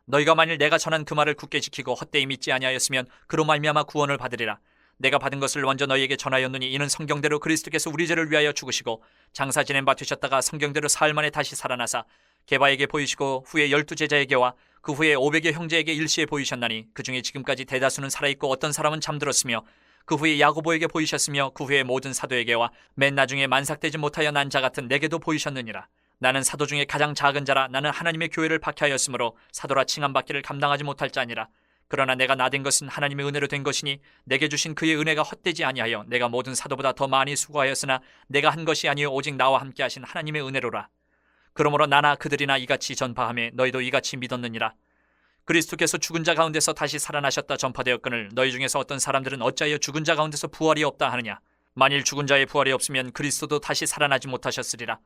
S2: 너희가 만일 내가 전한 그 말을 굳게 지키고 헛되이 믿지 아니하였으면 그로 말미암아 구원을 받으리라. 내가 받은 것을 먼저 너희에게 전하였노니 이는 성경대로 그리스도께서 우리 죄를 위하여 죽으시고 장사 지낸 바 되셨다가 성경대로 사흘 만에 다시 살아나사 게바에게 보이시고 후에 12제자에게와 그 후에 500여 형제에게 일시에 보이셨나니 그 중에 지금까지 대다수는 살아있고 어떤 사람은 잠들었으며 그 후에 야고보에게 보이셨으며 그 후에 모든 사도에게와 맨 나중에 만삭되지 못하여 난 자 같은 내게도 보이셨느니라. 나는 사도 중에 가장 작은 자라. 나는 하나님의 교회를 박해하였으므로 사도라 칭함받기를 감당하지 못할 자니라. 그러나 내가 나된 것은 하나님의 은혜로 된 것이니 내게 주신 그의 은혜가 헛되지 아니하여 내가 모든 사도보다 더 많이 수고하였으나 내가 한 것이 아니요 오직 나와 함께 하신 하나님의 은혜로라. 그러므로 나나 그들이나 이같이 전파하며 너희도 이같이 믿었느니라. 그리스도께서 죽은 자 가운데서 다시 살아나셨다 전파되었거늘 너희 중에서 어떤 사람들은 어찌하여 죽은 자 가운데서 부활이 없다 하느냐. 만일 죽은 자의 부활이 없으면 그리스도도 다시 살아나지 못하셨으리라.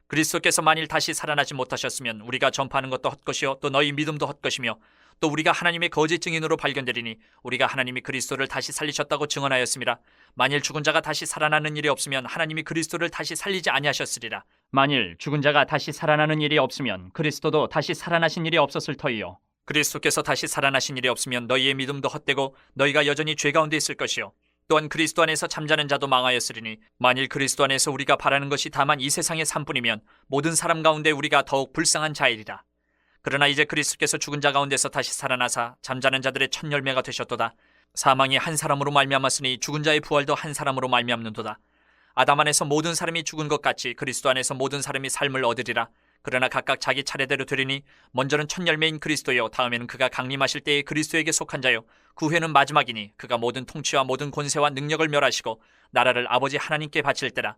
S2: 그리스도께서 만일 다시 살아나지 못하셨으면 우리가 전파하는 것도 헛것이요 또 너희 믿음도 헛것이며 또 우리가 하나님의 거짓 증인으로 발견되리니 우리가 하나님이 그리스도를 다시 살리셨다고 증언하였습니다. 만일 죽은 자가 다시 살아나는 일이 없으면 하나님이 그리스도를 다시 살리지 아니하셨으리라.
S3: 만일 죽은 자가 다시 살아나는 일이 없으면 그리스도도 다시 살아나신 일이 없었을 터이요.
S2: 그리스도께서 다시 살아나신 일이 없으면 너희의 믿음도 헛되고 너희가 여전히 죄 가운데 있을 것이요 또한 그리스도 안에서 잠자는 자도 망하였으리니 만일 그리스도 안에서 우리가 바라는 것이 다만 이 세상의 삶뿐이면 모든 사람 가운데 우리가 더욱 불쌍한 자이리라. 그러나 이제 그리스도께서 죽은 자 가운데서 다시 살아나사 잠자는 자들의 첫 열매가 되셨도다. 사망이 한 사람으로 말미암았으니 죽은 자의 부활도 한 사람으로 말미암는도다. 아담 안에서 모든 사람이 죽은 것 같이 그리스도 안에서 모든 사람이 삶을 얻으리라. 그러나 각각 자기 차례대로 되리니 먼저는 첫 열매인 그리스도요 다음에는 그가 강림하실 때에 그리스도에게 속한 자요 그 후에는 마지막이니 그가 모든 통치와 모든 권세와 능력을 멸하시고 나라를 아버지 하나님께 바칠 때라.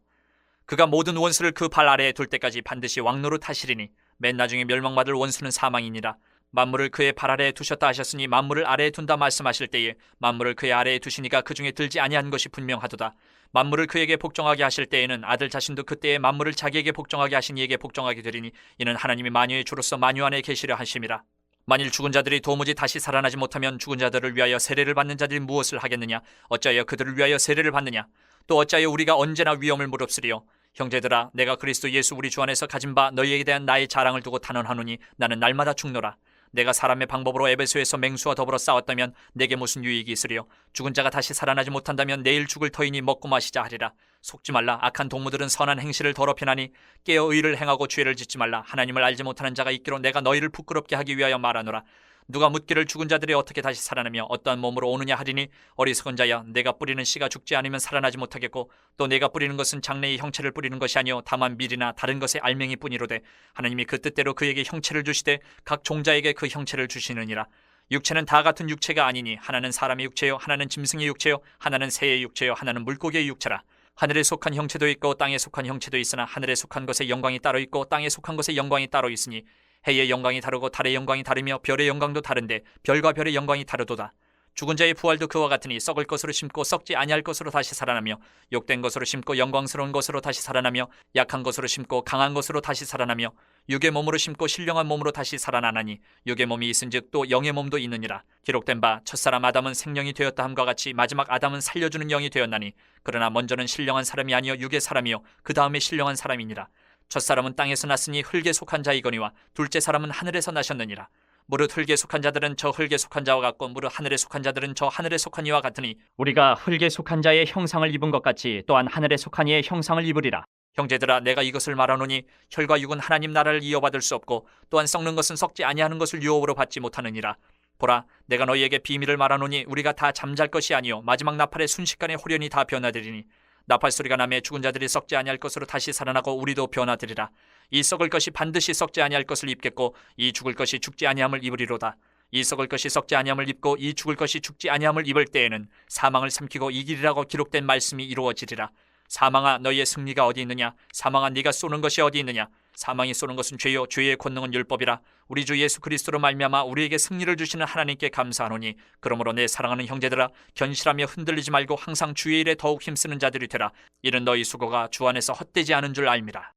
S2: 그가 모든 원수를 그 발 아래에 둘 때까지 반드시 왕노릇 하시리니 맨 나중에 멸망받을 원수는 사망이니라. 만물을 그의 발 아래에 두셨다 하셨으니 만물을 아래에 둔다 말씀하실 때에 만물을 그의 아래에 두시니까 그 중에 들지 아니한 것이 분명하도다. 만물을 그에게 복종하게 하실 때에는 아들 자신도 그때에 만물을 자기에게 복종하게 하신 이에게 복종하게 되리니 이는 하나님이 만유의 주로서 만유 안에 계시려 하심이라. 만일 죽은 자들이 도무지 다시 살아나지 못하면 죽은 자들을 위하여 세례를 받는 자들이 무엇을 하겠느냐? 어찌하여 그들을 위하여 세례를 받느냐? 또 어찌하여 우리가 언제나 위험을 무릅쓰리요? 형제들아, 내가 그리스도 예수 우리 주 안에서 가진 바 너희에게 대한 나의 자랑을 두고 단언하노니 나는 날마다 죽노라. 내가 사람의 방법으로 에베소에서 맹수와 더불어 싸웠다면 내게 무슨 유익이 있으리요? 죽은 자가 다시 살아나지 못한다면 내일 죽을 터이니 먹고 마시자 하리라. 속지 말라. 악한 동무들은 선한 행실을 더럽히나니 깨어 의를 행하고 죄를 짓지 말라. 하나님을 알지 못하는 자가 있기로 내가 너희를 부끄럽게 하기 위하여 말하노라. 누가 묻기를 죽은 자들이 어떻게 다시 살아나며 어떠한 몸으로 오느냐 하리니 어리석은 자야, 내가 뿌리는 씨가 죽지 않으면 살아나지 못하겠고 또 내가 뿌리는 것은 장래의 형체를 뿌리는 것이 아니요 다만 밀이나 다른 것의 알맹이뿐이로되 하나님이 그 뜻대로 그에게 형체를 주시되 각 종자에게 그 형체를 주시느니라. 육체는 다 같은 육체가 아니니 하나는 사람의 육체요 하나는 짐승의 육체요 하나는 새의 육체요 하나는 물고기의 육체라. 하늘에 속한 형체도 있고 땅에 속한 형체도 있으나 하늘에 속한 것의 영광이 따로 있고 땅에 속한 것의 영광이 따로 있으니 해의 영광이 다르고 달의 영광이 다르며 별의 영광도 다른데 별과 별의 영광이 다르도다. 죽은 자의 부활도 그와 같으니 썩을 것으로 심고 썩지 아니할 것으로 다시 살아나며 욕된 것으로 심고 영광스러운 것으로 다시 살아나며 약한 것으로 심고 강한 것으로 다시 살아나며 육의 몸으로 심고 신령한 몸으로 다시 살아나나니 육의 몸이 있은즉 또 영의 몸도 있느니라. 기록된 바 첫사람 아담은 생령이 되었다 함과 같이 마지막 아담은 살려주는 영이 되었나니 그러나 먼저는 신령한 사람이 아니요 육의 사람이요 그 다음에 신령한 사람이니라. 첫사람은 땅에서 났으니 흙에 속한 자이거니와 둘째 사람은 하늘에서 나셨느니라. 무릇 흙에 속한 자들은 저 흙에 속한 자와 같고 무릇 하늘에 속한 자들은 저 하늘에 속한 이와 같으니
S3: 우리가 흙에 속한 자의 형상을 입은 것 같이 또한 하늘에 속한 이의 형상을 입으리라.
S2: 형제들아, 내가 이것을 말하노니 혈과 육은 하나님 나라를 이어받을 수 없고 또한 썩는 것은 썩지 아니하는 것을 유업으로 받지 못하느니라. 보라, 내가 너희에게 비밀을 말하노니 우리가 다 잠잘 것이 아니요 마지막 나팔의 순식간에 홀연히 다 변화되리니 나팔 소리가 나매 죽은 자들이 썩지 아니할 것으로 다시 살아나고 우리도 변화되리라. 이 썩을 것이 반드시 썩지 아니할 것을 입겠고 이 죽을 것이 죽지 아니함을 입으리로다. 이 썩을 것이 썩지 아니함을 입고 이 죽을 것이 죽지 아니함을 입을 때에는 사망을 삼키고 이기리라고 기록된 말씀이 이루어지리라. 사망아, 너희의 승리가 어디 있느냐? 사망아, 네가 쏘는 것이 어디 있느냐? 사망이 쏘는 것은 죄요 죄의 권능은 율법이라. 우리 주 예수 그리스도로 말미암아 우리에게 승리를 주시는 하나님께 감사하노니 그러므로 내 사랑하는 형제들아 견실하며 흔들리지 말고 항상 주의 일에 더욱 힘쓰는 자들이 되라. 이는 너희 수고가 주 안에서 헛되지 않은 줄 알미라.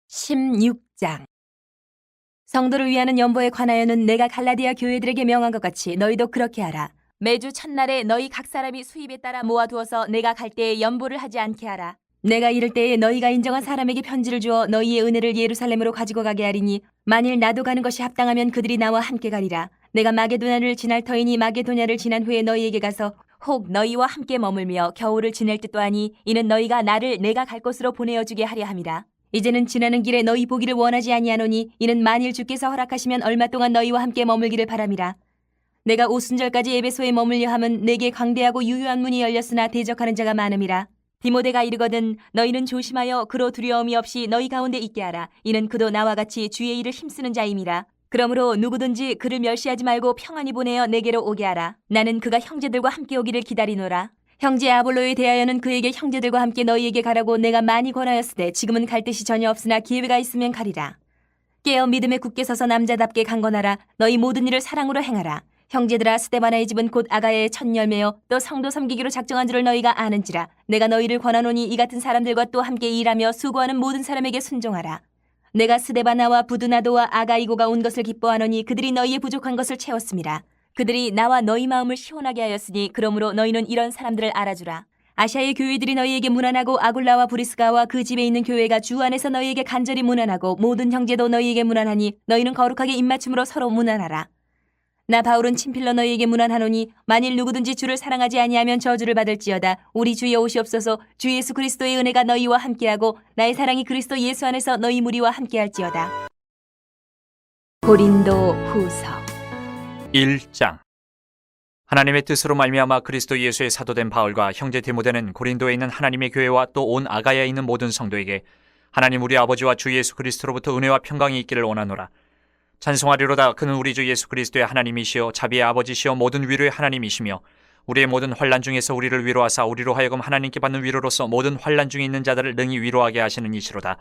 S1: 16장. 성도를 위하는 연보에 관하여는 내가 갈라디아 교회들에게 명한 것 같이 너희도 그렇게 하라. 매주 첫날에 너희 각 사람이 수입에 따라 모아두어서 내가 갈 때에 연보를 하지 않게 하라. 내가 이를 때에 너희가 인정한 사람에게 편지를 주어 너희의 은혜를 예루살렘으로 가지고 가게 하리니 만일 나도 가는 것이 합당하면 그들이 나와 함께 가리라. 내가 마게도냐를 지날 터이니 마게도냐를 지난 후에 너희에게 가서 혹 너희와 함께 머물며 겨울을 지낼 듯도 하니 이는 너희가 나를 내가 갈 곳으로 보내어주게 하려 함이라. 이제는 지나는 길에 너희 보기를 원하지 아니하노니 이는 만일 주께서 허락하시면 얼마 동안 너희와 함께 머물기를 바람이라. 내가 오순절까지 에베소에 머물려 함은 내게 광대하고 유효한 문이 열렸으나 대적하는 자가 많음이라. 디모데가 이르거든 너희는 조심하여 그로 두려움이 없이 너희 가운데 있게 하라. 이는 그도 나와 같이 주의 일을 힘쓰는 자임이라. 그러므로 누구든지 그를 멸시하지 말고 평안히 보내어 내게로 오게 하라. 나는 그가 형제들과 함께 오기를 기다리노라. 형제 아볼로에 대하여는 그에게 형제들과 함께 너희에게 가라고 내가 많이 권하였으되 지금은 갈 뜻이 전혀 없으나 기회가 있으면 가리라. 깨어 믿음에 굳게 서서 남자답게 강건하라. 너희 모든 일을 사랑으로 행하라. 형제들아 스데바나의 집은 곧 아가야의 첫 열매요 또 성도 섬기기로 작정한 줄을 너희가 아는지라. 내가 너희를 권하노니 이 같은 사람들과 또 함께 일하며 수고하는 모든 사람에게 순종하라. 내가 스데바나와 부드나도와 아가이고가 온 것을 기뻐하노니 그들이 너희의 부족한 것을 채웠음이라. 그들이 나와 너희 마음을 시원하게 하였으니 그러므로 너희는 이런 사람들을 알아주라. 아시아의 교회들이 너희에게 문안하고 아굴라와 브리스가와 그 집에 있는 교회가 주 안에서 너희에게 간절히 문안하고 모든 형제도 너희에게 문안하니 너희는 거룩하게 입맞춤으로 서로 문안하라. 나 바울은 친필로 너희에게 문안하노니 만일 누구든지 주를 사랑하지 아니하면 저주를 받을지어다. 우리 주여 오시옵소서. 주 예수 그리스도의 은혜가 너희와 함께하고 나의 사랑이 그리스도 예수 안에서 너희 무리와 함께할지어다. 고린도 후서
S2: 1장. 하나님의 뜻으로 말미암아 그리스도 예수의 사도된 바울과 형제 디모데는 고린도에 있는 하나님의 교회와 또 온 아가야에 있는 모든 성도에게 하나님 우리 아버지와 주 예수 그리스도로부터 은혜와 평강이 있기를 원하노라. 찬송하리로다. 그는 우리 주 예수 그리스도의 하나님이시요 자비의 아버지시요 모든 위로의 하나님이시며 우리의 모든 환난 중에서 우리를 위로하사 우리로 하여금 하나님께 받는 위로로서 모든 환난 중에 있는 자들을 능히 위로하게 하시는 이시로다.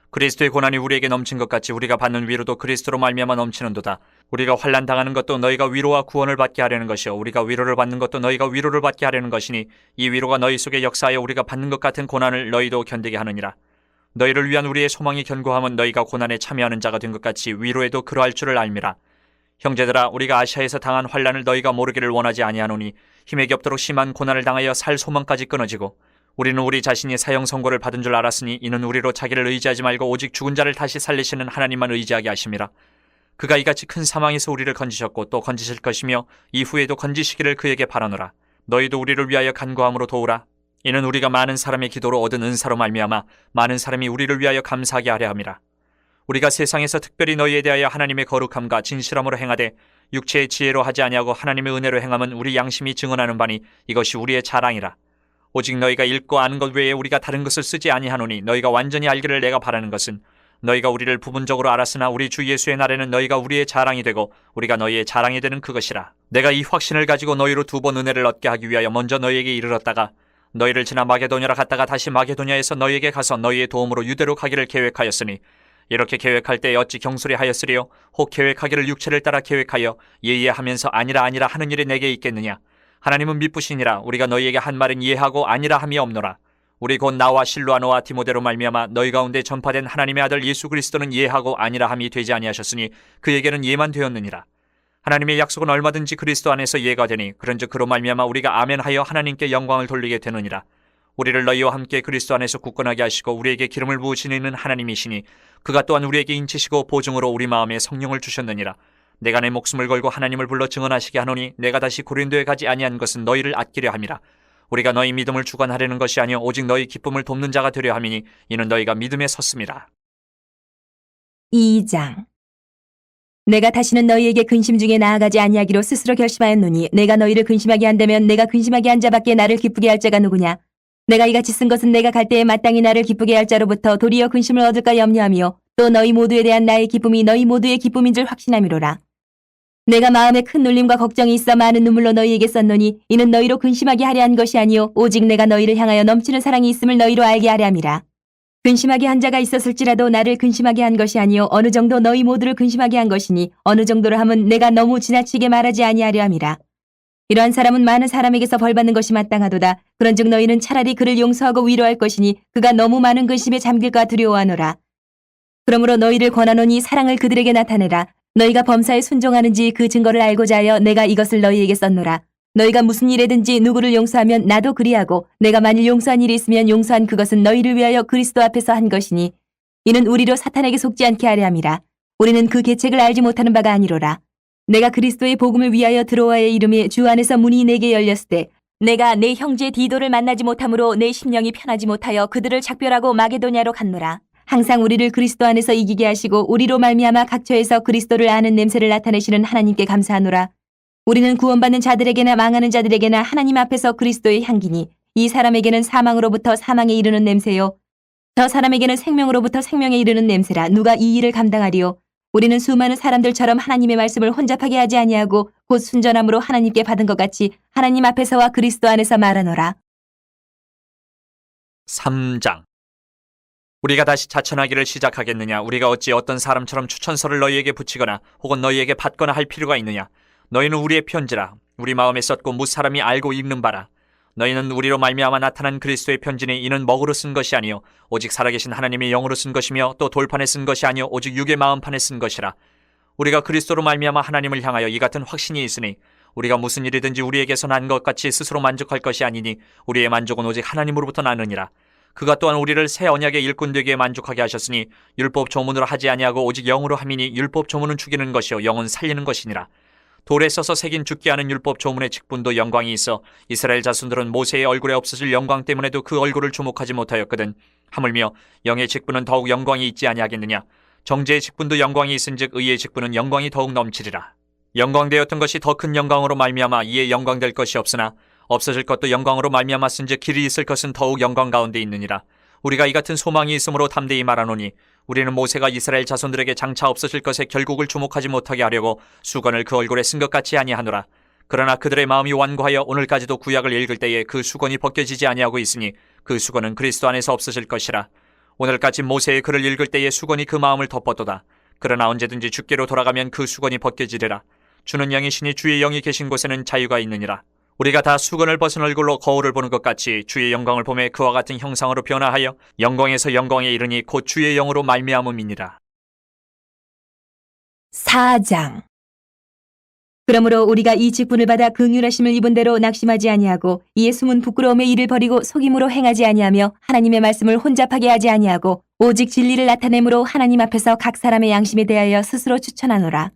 S2: 그리스도의 고난이 우리에게 넘친 것 같이 우리가 받는 위로도 그리스도로 말미암아 넘치는도다. 우리가 환난 당하는 것도 너희가 위로와 구원을 받게 하려는 것이요 우리가 위로를 받는 것도 너희가 위로를 받게 하려는 것이니 이 위로가 너희 속에 역사하여 우리가 받는 것 같은 고난을 너희도 견디게 하느니라. 너희를 위한 우리의 소망이 견고함은 너희가 고난에 참여하는 자가 된 것 같이 위로에도 그러할 줄을 알미라. 형제들아 우리가 아시아에서 당한 환난을 너희가 모르기를 원하지 아니하노니 힘에 겹도록 심한 고난을 당하여 살 소망까지 끊어지고 우리는 우리 자신이 사형 선고를 받은 줄 알았으니 이는 우리로 자기를 의지하지 말고 오직 죽은 자를 다시 살리시는 하나님만 의지하게 하심이라. 그가 이같이 큰 사망에서 우리를 건지셨고 또 건지실 것이며 이후에도 건지시기를 그에게 바라노라. 너희도 우리를 위하여 간구함으로 도우라. 이는 우리가 많은 사람의 기도로 얻은 은사로 말미암아 많은 사람이 우리를 위하여 감사하게 하려 함이라. 우리가 세상에서 특별히 너희에 대하여 하나님의 거룩함과 진실함으로 행하되 육체의 지혜로 하지 아니하고 하나님의 은혜로 행함은 우리 양심이 증언하는 바니 이것이 우리의 자랑이라. 오직 너희가 읽고 아는 것 외에 우리가 다른 것을 쓰지 아니하노니 너희가 완전히 알기를 내가 바라는 것은 너희가 우리를 부분적으로 알았으나 우리 주 예수의 날에는 너희가 우리의 자랑이 되고 우리가 너희의 자랑이 되는 그것이라. 내가 이 확신을 가지고 너희로 2번 은혜를 얻게 하기 위하여 먼저 너희에게 이르렀다가 너희를 지나 마게도냐로 갔다가 다시 마게도냐에서 너희에게 가서 너희의 도움으로 유대로 가기를 계획하였으니 이렇게 계획할 때 어찌 경솔히 하였으리요? 혹 계획하기를 육체를 따라 계획하여 예의하면서 아니라 하는 일이 내게 있겠느냐? 하나님은 미쁘시니라. 우리가 너희에게 한 말은 이해하고 아니라 함이 없노라. 우리 곧 나와 실로아노와 디모데로 말미암아 너희 가운데 전파된 하나님의 아들 예수 그리스도는 이해하고 아니라 함이 되지 아니하셨으니 그에게는 예만 되었느니라. 하나님의 약속은 얼마든지 그리스도 안에서 이해가 되니 그런즉 그로 말미암아 우리가 아멘하여 하나님께 영광을 돌리게 되느니라. 우리를 너희와 함께 그리스도 안에서 굳건하게 하시고 우리에게 기름을 부으시는 하나님이시니 그가 또한 우리에게 인치시고 보증으로 우리 마음에 성령을 주셨느니라. 내가 내 목숨을 걸고 하나님을 불러 증언하시게 하노니 내가 다시 고린도에 가지 아니한 것은 너희를 아끼려 함이라. 우리가 너희 믿음을 주관하려는 것이 아니요 오직 너희 기쁨을 돕는 자가 되려 함이니 이는 너희가 믿음에 섰음이라.
S1: 2장. 내가 다시는 너희에게 근심 중에 나아가지 아니하기로 스스로 결심하였노니 내가 너희를 근심하게 한다면 내가 근심하게 한 자밖에 나를 기쁘게 할 자가 누구냐? 내가 이같이 쓴 것은 내가 갈 때에 마땅히 나를 기쁘게 할 자로부터 도리어 근심을 얻을까 염려하며 또 너희 모두에 대한 나의 기쁨이 너희 모두의 기쁨인 줄 확신함이로라. 내가 마음에 큰 눌림과 걱정이 있어 많은 눈물로 너희에게 썼노니 이는 너희로 근심하게 하려 한 것이 아니요 오직 내가 너희를 향하여 넘치는 사랑이 있음을 너희로 알게 하려 함이라. 근심하게 한 자가 있었을지라도 나를 근심하게 한 것이 아니요 어느 정도 너희 모두를 근심하게 한 것이니 어느 정도로 함은 내가 너무 지나치게 말하지 아니하려 함이라. 이러한 사람은 많은 사람에게서 벌받는 것이 마땅하도다. 그런즉 너희는 차라리 그를 용서하고 위로할 것이니 그가 너무 많은 근심에 잠길까 두려워하노라. 그러므로 너희를 권하노니 사랑을 그들에게 나타내라. 너희가 범사에 순종하는지 그 증거를 알고자 하여 내가 이것을 너희에게 썼노라. 너희가 무슨 일에든지 누구를 용서하면 나도 그리하고 내가 만일 용서한 일이 있으면 용서한 그것은 너희를 위하여 그리스도 앞에서 한 것이니 이는 우리로 사탄에게 속지 않게 하려 함이라. 우리는 그 계책을 알지 못하는 바가 아니로라. 내가 그리스도의 복음을 위하여 드로아의 이름에 주 안에서 문이 내게 열렸을 때 내가 내 형제 디도를 만나지 못함으로 내 심령이 편하지 못하여 그들을 작별하고 마게도냐로 갔노라. 항상 우리를 그리스도 안에서 이기게 하시고 우리로 말미암아 각처에서 그리스도를 아는 냄새를 나타내시는 하나님께 감사하노라. 우리는 구원받는 자들에게나 망하는 자들에게나 하나님 앞에서 그리스도의 향기니 이 사람에게는 사망으로부터 사망에 이르는 냄새요 저 사람에게는 생명으로부터 생명에 이르는 냄새라. 누가 이 일을 감당하리요? 우리는 수많은 사람들처럼 하나님의 말씀을 혼잡하게 하지 아니하고 곧 순전함으로 하나님께 받은 것 같이 하나님 앞에서와 그리스도 안에서 말하노라.
S2: 3장. 우리가 다시 자천하기를 시작하겠느냐? 우리가 어찌 어떤 사람처럼 추천서를 너희에게 붙이거나 혹은 너희에게 받거나 할 필요가 있느냐? 너희는 우리의 편지라. 우리 마음에 썼고 무사람이 알고 읽는 바라. 너희는 우리로 말미암아 나타난 그리스도의 편지니 이는 먹으로 쓴 것이 아니요 오직 살아계신 하나님의 영으로 쓴 것이며 또 돌판에 쓴 것이 아니요 오직 육의 마음판에 쓴 것이라. 우리가 그리스도로 말미암아 하나님을 향하여 이 같은 확신이 있으니 우리가 무슨 일이든지 우리에게서 난 것 같이 스스로 만족할 것이 아니니 우리의 만족은 오직 하나님으로부터 나느니라. 그가 또한 우리를 새 언약의 일꾼 되기에 만족하게 하셨으니 율법 조문으로 하지 아니하고 오직 영으로 함이니 율법 조문은 죽이는 것이요 영은 살리는 것이니라. 돌에 써서 새긴 죽게 하는 율법 조문의 직분도 영광이 있어 이스라엘 자손들은 모세의 얼굴에 없어질 영광 때문에도 그 얼굴을 주목하지 못하였거든. 하물며 영의 직분은 더욱 영광이 있지 아니하겠느냐? 정죄의 직분도 영광이 있은즉 의의 직분은 영광이 더욱 넘치리라. 영광되었던 것이 더 큰 영광으로 말미암아 이에 영광될 것이 없으나 없어질 것도 영광으로 말미암았은즉 길이 있을 것은 더욱 영광 가운데 있느니라. 우리가 이 같은 소망이 있으므로 담대히 말하노니 우리는 모세가 이스라엘 자손들에게 장차 없어질 것에 결국을 주목하지 못하게 하려고 수건을 그 얼굴에 쓴 것 같이 아니하노라. 그러나 그들의 마음이 완고하여 오늘까지도 구약을 읽을 때에 그 수건이 벗겨지지 아니하고 있으니 그 수건은 그리스도 안에서 없어질 것이라. 오늘까지 모세의 글을 읽을 때에 수건이 그 마음을 덮었도다. 그러나 언제든지 주께로 돌아가면 그 수건이 벗겨지리라. 주는 영이시니 주의 영이 계신 곳에는 자유가 있느니라. 우리가 다 수건을 벗은 얼굴로 거울을 보는 것 같이 주의 영광을 보매 그와 같은 형상으로 변화하여 영광에서 영광에 이르니 곧 주의 영으로 말미암음이니라.
S1: 4장. 그러므로 우리가 이 직분을 받아 긍휼하심을 입은 대로 낙심하지 아니하고 이에 숨은 부끄러움의 일을 버리고 속임으로 행하지 아니하며 하나님의 말씀을 혼잡하게 하지 아니하고 오직 진리를 나타내므로 하나님 앞에서 각 사람의 양심에 대하여 스스로 추천하노라.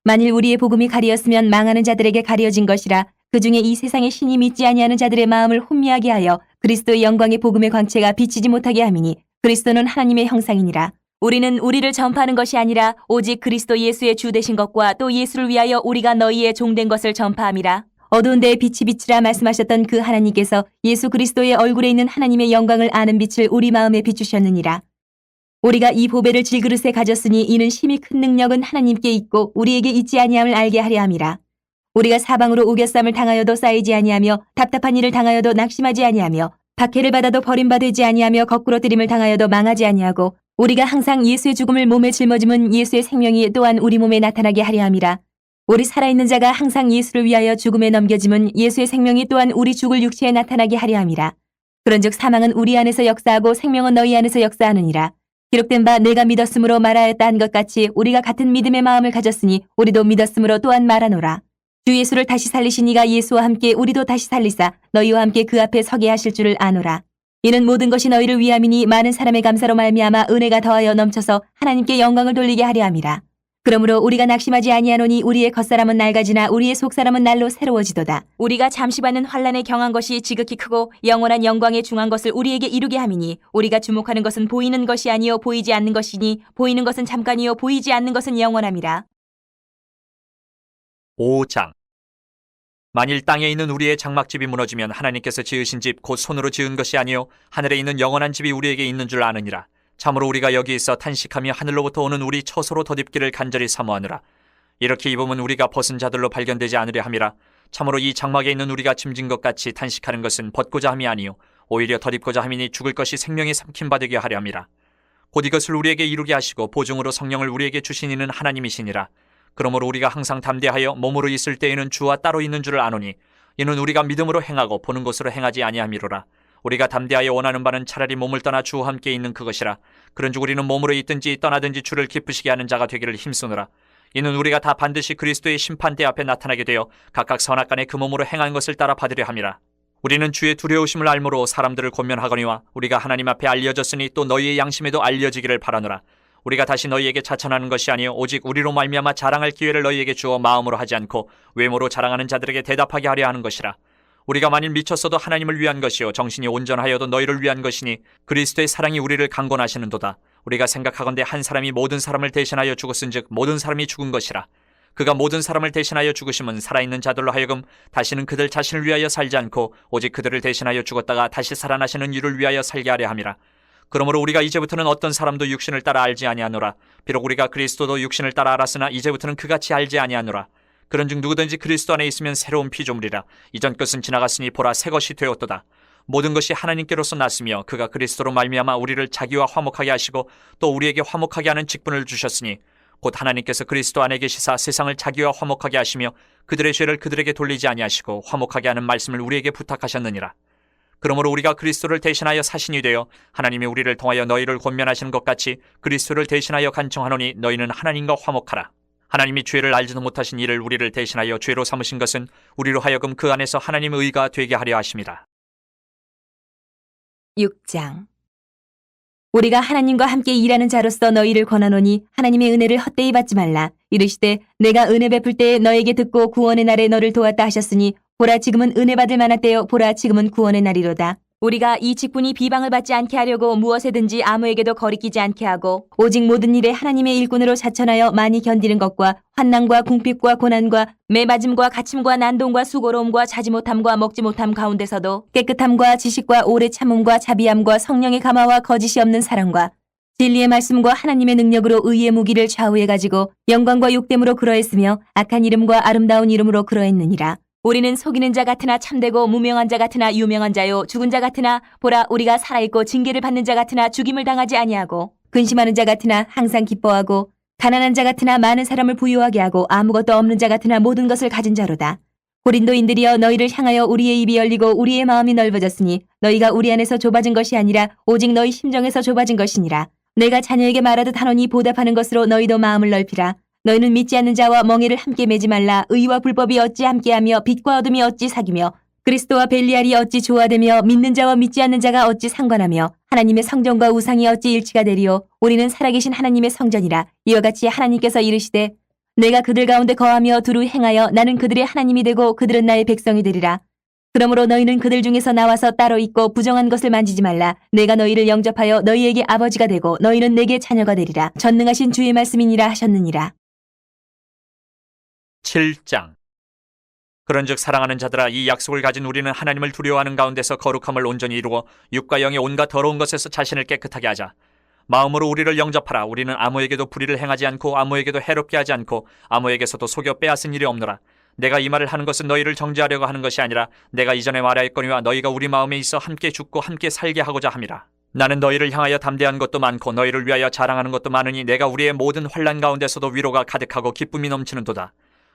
S1: 만일 우리의 복음이 가리었으면 망하는 자들에게 가려진 것이라. 그중에 이 세상의 신이 믿지 아니하는 자들의 마음을 혼미하게 하여 그리스도의 영광의 복음의 광채가 비치지 못하게 함이니 그리스도는 하나님의 형상이니라. 우리는 우리를 전파하는 것이 아니라 오직 그리스도 예수의 주 되신 것과 또 예수를 위하여 우리가 너희의 종된 것을 전파함이라. 어두운 데에 빛이 비치라 말씀하셨던 그 하나님께서 예수 그리스도의 얼굴에 있는 하나님의 영광을 아는 빛을 우리 마음에 비추셨느니라. 우리가 이 보배를 질그릇에 가졌으니 이는 심히 큰 능력은 하나님께 있고 우리에게 있지 아니함을 알게 하려 함이라. 우리가 사방으로 우겨쌈을 당하여도 쌓이지 아니하며 답답한 일을 당하여도 낙심하지 아니하며 박해를 받아도 버림받지 아니하며 거꾸로 들임을 당하여도 망하지 아니하고 우리가 항상 예수의 죽음을 몸에 짊어짐은 예수의 생명이 또한 우리 몸에 나타나게 하려 함이라. 우리 살아있는 자가 항상 예수를 위하여 죽음에 넘겨짐은 예수의 생명이 또한 우리 죽을 육체에 나타나게 하려 함이라. 그런즉 사망은 우리 안에서 역사하고 생명은 너희 안에서 역사하느니라. 기록된 바 내가 믿었으므로 말하였다 한 것 같이 우리가 같은 믿음의 마음을 가졌으니 우리도 믿었으므로 또한 말하노라. 주 예수를 다시 살리신 이가 예수와 함께 우리도 다시 살리사 너희와 함께 그 앞에 서게 하실 줄을 아노라. 이는 모든 것이 너희를 위함이니 많은 사람의 감사로 말미암아 은혜가 더하여 넘쳐서 하나님께 영광을 돌리게 하려 함이라. 그러므로 우리가 낙심하지 아니하노니 우리의 겉사람은 낡아지나 우리의 속사람은 날로 새로워지도다. 우리가 잠시 받는 환난에 경한 것이 지극히 크고 영원한 영광에 중한 것을 우리에게 이루게 함이니 우리가 주목하는 것은 보이는 것이 아니요 보이지 않는 것이니 보이는 것은 잠깐이요 보이지 않는 것은 영원함이라.
S2: 5장. 만일 땅에 있는 우리의 장막집이 무너지면 하나님께서 지으신 집 곧 손으로 지은 것이 아니요 하늘에 있는 영원한 집이 우리에게 있는 줄 아느니라. 참으로 우리가 여기 있어 탄식하며 하늘로부터 오는 우리 처소로 덧입기를 간절히 사모하느라. 이렇게 입으면 우리가 벗은 자들로 발견되지 않으려 함이라. 참으로 이 장막에 있는 우리가 짐진 것 같이 탄식하는 것은 벗고자 함이 아니요 오히려 덧입고자 함이니 죽을 것이 생명이 삼킴 받게 하려 함이라. 곧 이것을 우리에게 이루게 하시고 보증으로 성령을 우리에게 주신 이는 하나님이시니라. 그러므로 우리가 항상 담대하여 몸으로 있을 때에는 주와 따로 있는 줄을 아노니 이는 우리가 믿음으로 행하고 보는 것으로 행하지 아니함이로라. 우리가 담대하여 원하는 바는 차라리 몸을 떠나 주와 함께 있는 그것이라. 그런즉 우리는 몸으로 있든지 떠나든지 주를 기쁘시게 하는 자가 되기를 힘쓰노라. 이는 우리가 다 반드시 그리스도의 심판대 앞에 나타나게 되어 각각 선악간에 그 몸으로 행한 것을 따라 받으려 함이라. 우리는 주의 두려우심을 알므로 사람들을 권면하거니와 우리가 하나님 앞에 알려졌으니 또 너희의 양심에도 알려지기를 바라노라. 우리가 다시 너희에게 자천하는 것이 아니요 오직 우리로 말미암아 자랑할 기회를 너희에게 주어 마음으로 하지 않고 외모로 자랑하는 자들에게 대답하게 하려 하는 것이라. 우리가 만일 미쳤어도 하나님을 위한 것이요 정신이 온전하여도 너희를 위한 것이니 그리스도의 사랑이 우리를 강권하시는도다. 우리가 생각하건대 한 사람이 모든 사람을 대신하여 죽었은즉 모든 사람이 죽은 것이라. 그가 모든 사람을 대신하여 죽으심은 살아있는 자들로 하여금 다시는 그들 자신을 위하여 살지 않고 오직 그들을 대신하여 죽었다가 다시 살아나시는 이를 위하여 살게 하려 함이라. 그러므로 우리가 이제부터는 어떤 사람도 육신을 따라 알지 아니하노라. 비록 우리가 그리스도도 육신을 따라 알았으나 이제부터는 그같이 알지 아니하노라. 그런즉 누구든지 그리스도 안에 있으면 새로운 피조물이라. 이전 것은 지나갔으니 보라 새 것이 되었도다. 모든 것이 하나님께로서 났으며 그가 그리스도로 말미암아 우리를 자기와 화목하게 하시고 또 우리에게 화목하게 하는 직분을 주셨으니 곧 하나님께서 그리스도 안에 계시사 세상을 자기와 화목하게 하시며 그들의 죄를 그들에게 돌리지 아니하시고 화목하게 하는 말씀을 우리에게 부탁하셨느니라. 그러므로 우리가 그리스도를 대신하여 사신이 되어 하나님이 우리를 통하여 너희를 권면하시는 것 같이 그리스도를 대신하여 간청하노니 너희는 하나님과 화목하라. 하나님이 죄를 알지도 못하신 이를 우리를 대신하여 죄로 삼으신 것은 우리로 하여금 그 안에서 하나님의 의가 되게 하려 하심이라.
S1: 6장. 우리가 하나님과 함께 일하는 자로서 너희를 권하노니 하나님의 은혜를 헛되이 받지 말라. 이르시되 내가 은혜 베풀 때에 너에게 듣고 구원의 날에 너를 도왔다 하셨으니 보라 지금은 은혜 받을 만한 때요 보라 지금은 구원의 날이로다. 우리가 이 직분이 비방을 받지 않게 하려고 무엇에든지 아무에게도 거리끼지 않게 하고 오직 모든 일에 하나님의 일꾼으로 자천하여 많이 견디는 것과 환난과 궁핍과 고난과 매맞음과 갇힘과 난동과 수고로움과 자지 못함과 먹지 못함 가운데서도 깨끗함과 지식과 오래 참음과 자비함과 성령의 감화와 거짓이 없는 사랑과 진리의 말씀과 하나님의 능력으로 의의 무기를 좌우해 가지고 영광과 욕됨으로 그러했으며 악한 이름과 아름다운 이름으로 그러했느니라. 우리는 속이는 자 같으나 참되고 무명한 자 같으나 유명한 자요 죽은 자 같으나 보라 우리가 살아있고 징계를 받는 자 같으나 죽임을 당하지 아니하고 근심하는 자 같으나 항상 기뻐하고 가난한 자 같으나 많은 사람을 부유하게 하고 아무것도 없는 자 같으나 모든 것을 가진 자로다. 고린도인들이여 너희를 향하여 우리의 입이 열리고 우리의 마음이 넓어졌으니 너희가 우리 안에서 좁아진 것이 아니라 오직 너희 심정에서 좁아진 것이니라. 내가 자녀에게 말하듯 하노니 보답하는 것으로 너희도 마음을 넓히라. 너희는 믿지 않는 자와 멍에를 함께 매지 말라. 의와 불법이 어찌 함께하며 빛과 어둠이 어찌 사귀며 그리스도와 벨리알이 어찌 조화되며 믿는 자와 믿지 않는 자가 어찌 상관하며 하나님의 성전과 우상이 어찌 일치가 되리요. 우리는 살아계신 하나님의 성전이라. 이와 같이 하나님께서 이르시되 내가 그들 가운데 거하며 두루 행하여 나는 그들의 하나님이 되고 그들은 나의 백성이 되리라. 그러므로 너희는 그들 중에서 나와서 따로 있고 부정한 것을 만지지 말라. 내가 너희를 영접하여 너희에게 아버지가 되고 너희는 내게 자녀가 되리라. 전능하신 주의 말씀이니라 하셨느니라.
S2: 7장. 그런즉 사랑하는 자들아 이 약속을 가진 우리는 하나님을 두려워하는 가운데서 거룩함을 온전히 이루고 육과 영의 온갖 더러운 것에서 자신을 깨끗하게 하자. 마음으로 우리를 영접하라. 우리는 아무에게도 불의를 행하지 않고 아무에게도 해롭게 하지 않고 아무에게서도 속여 빼앗은 일이 없노라. 내가 이 말을 하는 것은 너희를 정죄하려고 하는 것이 아니라 내가 이전에 말하였거니와 너희가 우리 마음에 있어 함께 죽고 함께 살게 하고자 함이라. 나는 너희를 향하여 담대한 것도 많고 너희를 위하여 자랑하는 것도 많으니 내가 우리의 모든 환난 가운데서도 위로가 가득하고 기쁨이 넘치는도다.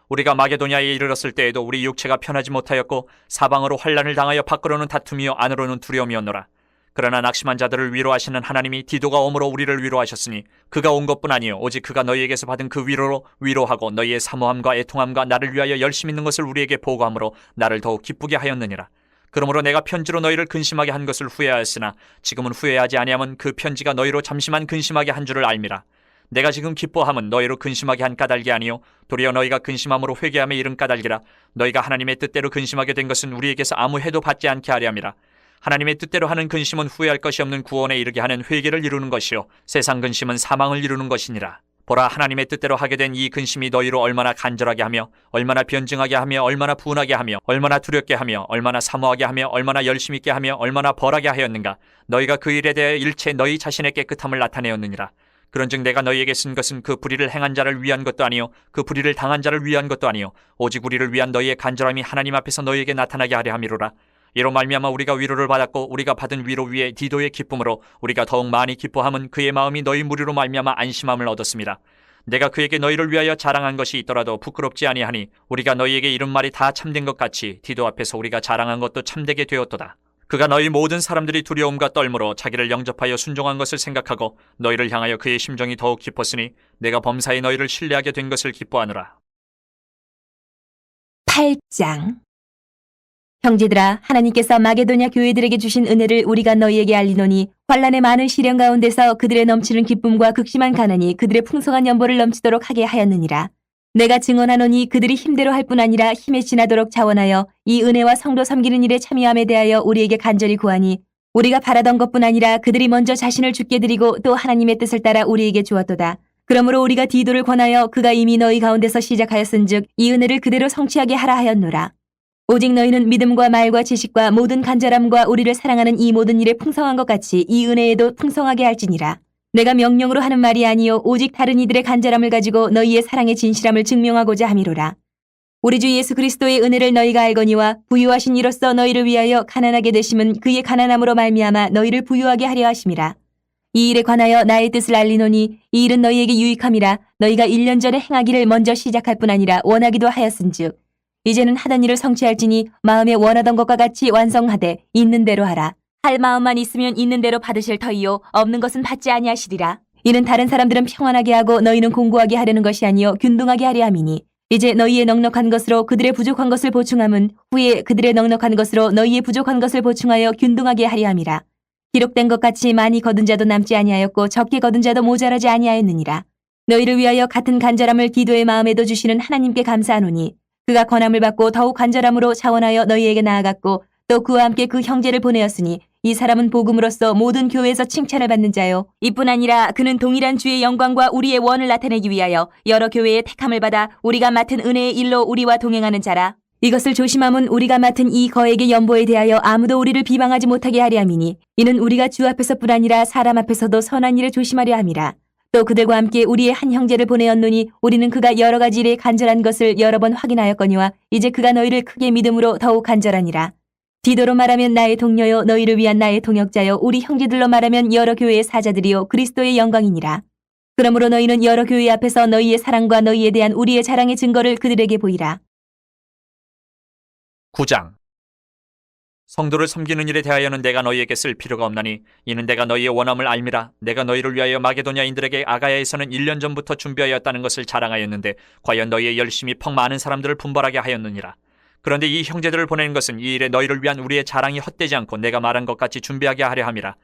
S2: 우리가 마게도냐에 이르렀을 때에도 우리 육체가 편하지 못하였고 사방으로 환난을 당하여 밖으로는 다툼이요 안으로는 두려움이었노라. 그러나 낙심한 자들을 위로하시는 하나님이 디도가 오므로 우리를 위로하셨으니 그가 온 것뿐 아니요 오직 그가 너희에게서 받은 그 위로로 위로하고 너희의 사모함과 애통함과 나를 위하여 열심 있는 것을 우리에게 보고함으로 나를 더욱 기쁘게 하였느니라. 그러므로 내가 편지로 너희를 근심하게 한 것을 후회하였으나 지금은 후회하지 아니함은 그 편지가 너희로 잠시만 근심하게 한 줄을 알미라. 내가 지금 기뻐함은 너희로 근심하게 한 까닭이 아니요 도리어 너희가 근심함으로 회개함에 이른 까닭이라. 너희가 하나님의 뜻대로 근심하게 된 것은 우리에게서 아무 해도 받지 않게 하려 함이라. 하나님의 뜻대로 하는 근심은 후회할 것이 없는 구원에 이르게 하는 회개를 이루는 것이요 세상 근심은 사망을 이루는 것이니라. 보라 하나님의 뜻대로 하게 된 이 근심이 너희로 얼마나 간절하게 하며 얼마나 변증하게 하며 얼마나 분하게 하며 얼마나 두렵게 하며 얼마나 사모하게 하며 얼마나 열심 있게 하며 얼마나 벌하게 하였는가. 너희가 그 일에 대해 일체 너희 자신의 깨끗함을 나타내었느니라. 그런즉 내가 너희에게 쓴 것은 그 불의를 행한 자를 위한 것도 아니요 그 불의를 당한 자를 위한 것도 아니요 오직 우리를 위한 너희의 간절함이 하나님 앞에서 너희에게 나타나게 하려 함이로라. 이로 말미암아 우리가 위로를 받았고 우리가 받은 위로 위에 디도의 기쁨으로 우리가 더욱 많이 기뻐함은 그의 마음이 너희 무리로 말미암아 안심함을 얻었습니다. 내가 그에게 너희를 위하여 자랑한 것이 있더라도 부끄럽지 아니하니 우리가 너희에게 이른 말이 다 참된 것 같이 디도 앞에서 우리가 자랑한 것도 참되게 되었도다. 그가 너희 모든 사람들이 두려움과 떨므로 자기를 영접하여 순종한 것을 생각하고 너희를 향하여 그의 심정이 더욱 깊었으니 내가 범사에 너희를 신뢰하게 된 것을 기뻐하노라.
S1: 8장. 형제들아, 하나님께서 마게도냐 교회들에게 주신 은혜를 우리가 너희에게 알리노니 환난의 많은 시련 가운데서 그들의 넘치는 기쁨과 극심한 가난이 그들의 풍성한 연보를 넘치도록 하게 하였느니라. 내가 증언하노니 그들이 힘대로 할 뿐 아니라 힘에 지나도록 자원하여 이 은혜와 성도 섬기는 일에 참여함에 대하여 우리에게 간절히 구하니 우리가 바라던 것뿐 아니라 그들이 먼저 자신을 주께 드리고 또 하나님의 뜻을 따라 우리에게 주었도다. 그러므로 우리가 디도를 권하여 그가 이미 너희 가운데서 시작하였은즉 이 은혜를 그대로 성취하게 하라 하였노라. 오직 너희는 믿음과 말과 지식과 모든 간절함과 우리를 사랑하는 이 모든 일에 풍성한 것 같이 이 은혜에도 풍성하게 할지니라. 내가 명령으로 하는 말이 아니요 오직 다른 이들의 간절함을 가지고 너희의 사랑의 진실함을 증명하고자 함이로라. 우리 주 예수 그리스도의 은혜를 너희가 알거니와 부유하신 이로써 너희를 위하여 가난하게 되심은 그의 가난함으로 말미암아 너희를 부유하게 하려 하심이라. 이 일에 관하여 나의 뜻을 알리노니 이 일은 너희에게 유익함이라. 너희가 1년 전에 행하기를 먼저 시작할 뿐 아니라 원하기도 하였은즉 이제는 하던 일을 성취할지니 마음에 원하던 것과 같이 완성하되 있는 대로 하라. 할 마음만 있으면 있는 대로 받으실 터이요 없는 것은 받지 아니하시리라. 이는 다른 사람들은 평안하게 하고 너희는 공고하게 하려는 것이 아니요 균등하게 하려 함이니 이제 너희의 넉넉한 것으로 그들의 부족한 것을 보충함은 후에 그들의 넉넉한 것으로 너희의 부족한 것을 보충하여 균등하게 하려 함이라. 기록된 것 같이 많이 거둔 자도 남지 아니하였고 적게 거둔 자도 모자라지 아니하였느니라. 너희를 위하여 같은 간절함을 디도의 마음에도 주시는 하나님께 감사하노니 그가 권함을 받고 더욱 간절함으로 자원하여 너희에게 나아갔고 또 그와 함께 그 형제를 보내었으니 이 사람은 복음으로써 모든 교회에서 칭찬을 받는 자요. 이뿐 아니라 그는 동일한 주의 영광과 우리의 원을 나타내기 위하여 여러 교회의 택함을 받아 우리가 맡은 은혜의 일로 우리와 동행하는 자라. 이것을 조심함은 우리가 맡은 이 거액의 연보에 대하여 아무도 우리를 비방하지 못하게 하려 함이니 이는 우리가 주 앞에서뿐 아니라 사람 앞에서도 선한 일을 조심하려 함이라. 또 그들과 함께 우리의 한 형제를 보내었노니 우리는 그가 여러 가지 일에 간절한 것을 여러 번 확인하였거니와 이제 그가 너희를 크게 믿음으로 더욱 간절하니라. 디도로 말하면 나의 동료요 너희를 위한 나의 동역자요 우리 형제들로 말하면 여러 교회의 사자들이요 그리스도의 영광이니라. 그러므로 너희는 여러 교회 앞에서 너희의 사랑과 너희에 대한 우리의 자랑의 증거를 그들에게 보이라.
S2: 9장. 성도를 섬기는 일에 대하여는 내가 너희에게 쓸 필요가 없나니 이는 내가 너희의 원함을 알미라. 내가 너희를 위하여 마게도냐인들에게 아가야에서는 1년 전부터 준비하였다는 것을 자랑하였는데 과연 너희의 열심이 퍽 많은 사람들을 분벌하게 하였느니라. 그런데 이 형제들을 보내는 것은 이 일에 너희를 위한 우리의 자랑이 헛되지 않고 내가 말한 것 같이 준비하게 하려 함이라.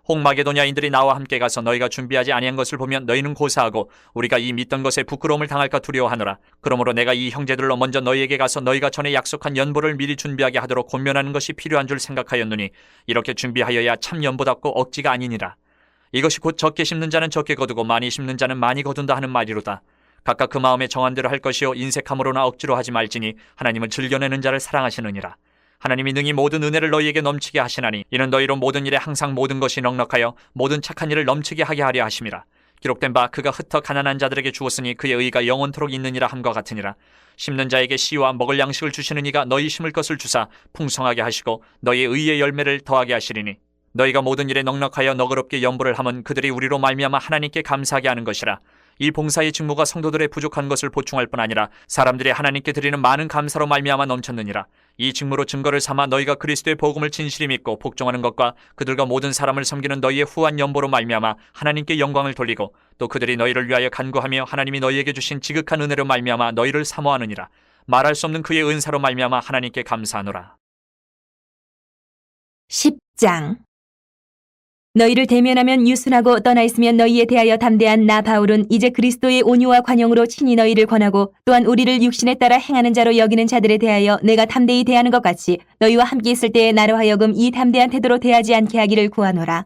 S2: 혹 마게도냐인들이 나와 함께 가서 너희가 준비하지 아니한 것을 보면 너희는 고사하고 우리가 이 믿던 것에 부끄러움을 당할까 두려워하노라. 그러므로 내가 이 형제들로 먼저 너희에게 가서 너희가 전에 약속한 연보를 미리 준비하게 하도록 권면하는 것이 필요한 줄 생각하였노니 이렇게 준비하여야 참 연보답고 억지가 아니니라. 이것이 곧 적게 심는 자는 적게 거두고 많이 심는 자는 많이 거둔다 하는 말이로다. 각각 그 마음에 정한 대로 할 것이요 인색함으로나 억지로 하지 말지니 하나님은 즐겨내는 자를 사랑하시느니라. 하나님이 능히 모든 은혜를 너희에게 넘치게 하시나니 이는 너희로 모든 일에 항상 모든 것이 넉넉하여 모든 착한 일을 넘치게 하게 하려 하심이라. 기록된 바 그가 흩어 가난한 자들에게 주었으니 그의 의가 영원토록 있느니라 함과 같으니라. 심는 자에게 씨와 먹을 양식을 주시는 이가 너희 심을 것을 주사 풍성하게 하시고 너희의 의의 열매를 더하게 하시리니 너희가 모든 일에 넉넉하여 너그럽게 연보를 함은 그들이 우리로 말미암아 하나님께 감사하게 하는 것이라. 이 봉사의 직무가 성도들의 부족한 것을 보충할 뿐 아니라 사람들이 하나님께 드리는 많은 감사로 말미암아 넘쳤느니라. 이 직무로 증거를 삼아 너희가 그리스도의 복음을 진실히 믿고 복종하는 것과 그들과 모든 사람을 섬기는 너희의 후한 연보로 말미암아 하나님께 영광을 돌리고 또 그들이 너희를 위하여 간구하며 하나님이 너희에게 주신 지극한 은혜로 말미암아 너희를 사모하느니라. 말할 수 없는 그의 은사로 말미암아 하나님께 감사하노라.
S1: 10장. 너희를 대면하면 유순하고 떠나 있으면 너희에 대하여 담대한 나 바울은 이제 그리스도의 온유와 관용으로 친히 너희를 권하고 또한 우리를 육신에 따라 행하는 자로 여기는 자들에 대하여 내가 담대히 대하는 것 같이 너희와 함께 있을 때에 나로 하여금 이 담대한 태도로 대하지 않게 하기를 구하노라.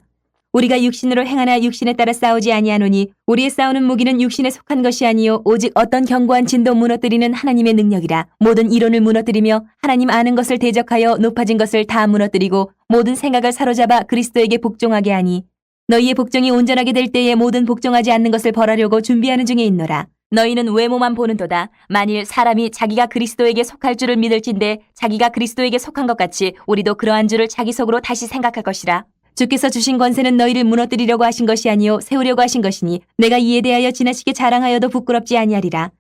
S1: 우리가 육신으로 행하나 육신에 따라 싸우지 아니하노니 우리의 싸우는 무기는 육신에 속한 것이 아니요 오직 어떤 견고한 진도 무너뜨리는 하나님의 능력이라. 모든 이론을 무너뜨리며 하나님 아는 것을 대적하여 높아진 것을 다 무너뜨리고 모든 생각을 사로잡아 그리스도에게 복종하게 하니 너희의 복종이 온전하게 될 때에 모든 복종하지 않는 것을 벌하려고 준비하는 중에 있노라. 너희는 외모만 보는도다. 만일 사람이 자기가 그리스도에게 속할 줄을 믿을진데 자기가 그리스도에게 속한 것 같이 우리도 그러한 줄을 자기 속으로 다시 생각할 것이라. 주께서 주신 권세는 너희를 무너뜨리려고 하신 것이 아니요 세우려고 하신 것이니 내가 이에 대하여 지나치게 자랑하여도 부끄럽지 아니하리라.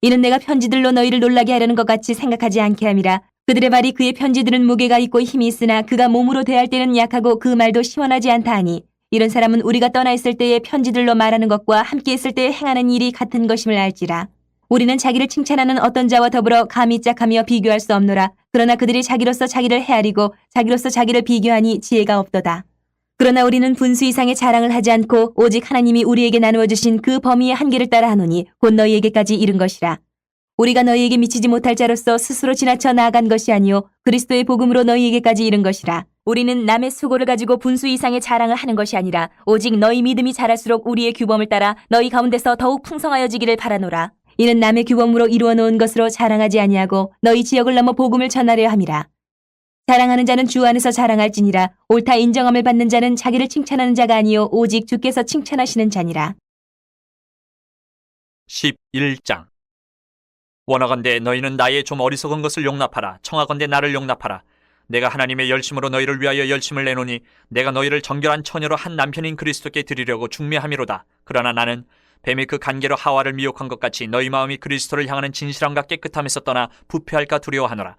S1: 이는 내가 편지들로 너희를 놀라게 하려는 것 같이 생각하지 않게 함이라. 그들의 말이 그의 편지들은 무게가 있고 힘이 있으나 그가 몸으로 대할 때는 약하고 그 말도 시원하지 않다 하니 이런 사람은 우리가 떠나 있을 때의 편지들로 말하는 것과 함께 있을 때 행하는 일이 같은 것임을 알지라. 우리는 자기를 칭찬하는 어떤 자와 더불어 감히 짝하며 비교할 수 없노라. 그러나 그들이 자기로서 자기를 헤아리고 자기로서 자기를 비교하니 지혜가 없도다. 그러나 우리는 분수 이상의 자랑을 하지 않고 오직 하나님이 우리에게 나누어 주신 그 범위의 한계를 따라 하노니 곧 너희에게까지 이른 것이라. 우리가 너희에게 미치지 못할 자로서 스스로 지나쳐 나아간 것이 아니요 그리스도의 복음으로 너희에게까지 이른 것이라. 우리는 남의 수고를 가지고 분수 이상의 자랑을 하는 것이 아니라 오직 너희 믿음이 자랄수록 우리의 규범을 따라 너희 가운데서 더욱 풍성하여지기를 바라노라. 이는 남의 규범으로 이루어 놓은 것으로 자랑하지 아니하고 너희 지역을 넘어 복음을 전하려 함이라. 자랑하는 자는 주 안에서 자랑할지니라. 옳다 인정함을 받는 자는 자기를 칭찬하는 자가 아니요 오직 주께서 칭찬하시는 자니라.
S2: 11장. 원하건대 너희는 나의 좀 어리석은 것을 용납하라. 청하건대 나를 용납하라. 내가 하나님의 열심으로 너희를 위하여 열심을 내노니 내가 너희를 정결한 처녀로 한 남편인 그리스도께 드리려고 중매함이로다. 그러나 나는 뱀이 그 간계로 하와를 미혹한 것 같이 너희 마음이 그리스도를 향하는 진실함과 깨끗함에서 떠나 부패할까 두려워하노라.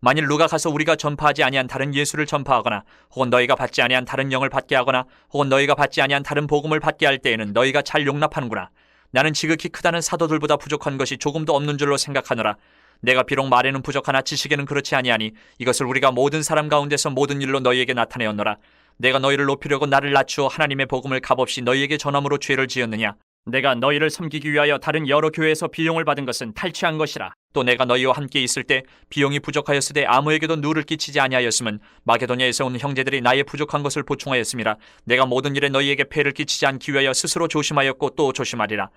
S2: 만일 누가 가서 우리가 전파하지 아니한 다른 예수를 전파하거나 혹은 너희가 받지 아니한 다른 영을 받게 하거나 혹은 너희가 받지 아니한 다른 복음을 받게 할 때에는 너희가 잘 용납하는구나. 나는 지극히 크다는 사도들보다 부족한 것이 조금도 없는 줄로 생각하노라. 내가 비록 말에는 부족하나 지식에는 그렇지 아니하니 이것을 우리가 모든 사람 가운데서 모든 일로 너희에게 나타내었노라. 내가 너희를 높이려고 나를 낮추어 하나님의 복음을 값없이 너희에게 전함으로 죄를 지었느냐.
S3: 내가 너희를 섬기기 위하여 다른 여러 교회에서 비용을 받은 것은 탈취한 것이라.
S2: 또 내가 너희와 함께 있을 때 비용이 부족하였으되 아무에게도 누를 끼치지 아니하였음은 마게도냐에서 온 형제들이 나의 부족한 것을 보충하였음이라. 내가 모든 일에 너희에게 폐를 끼치지 않기 위하여 스스로 조심하였고 또 조심하리라.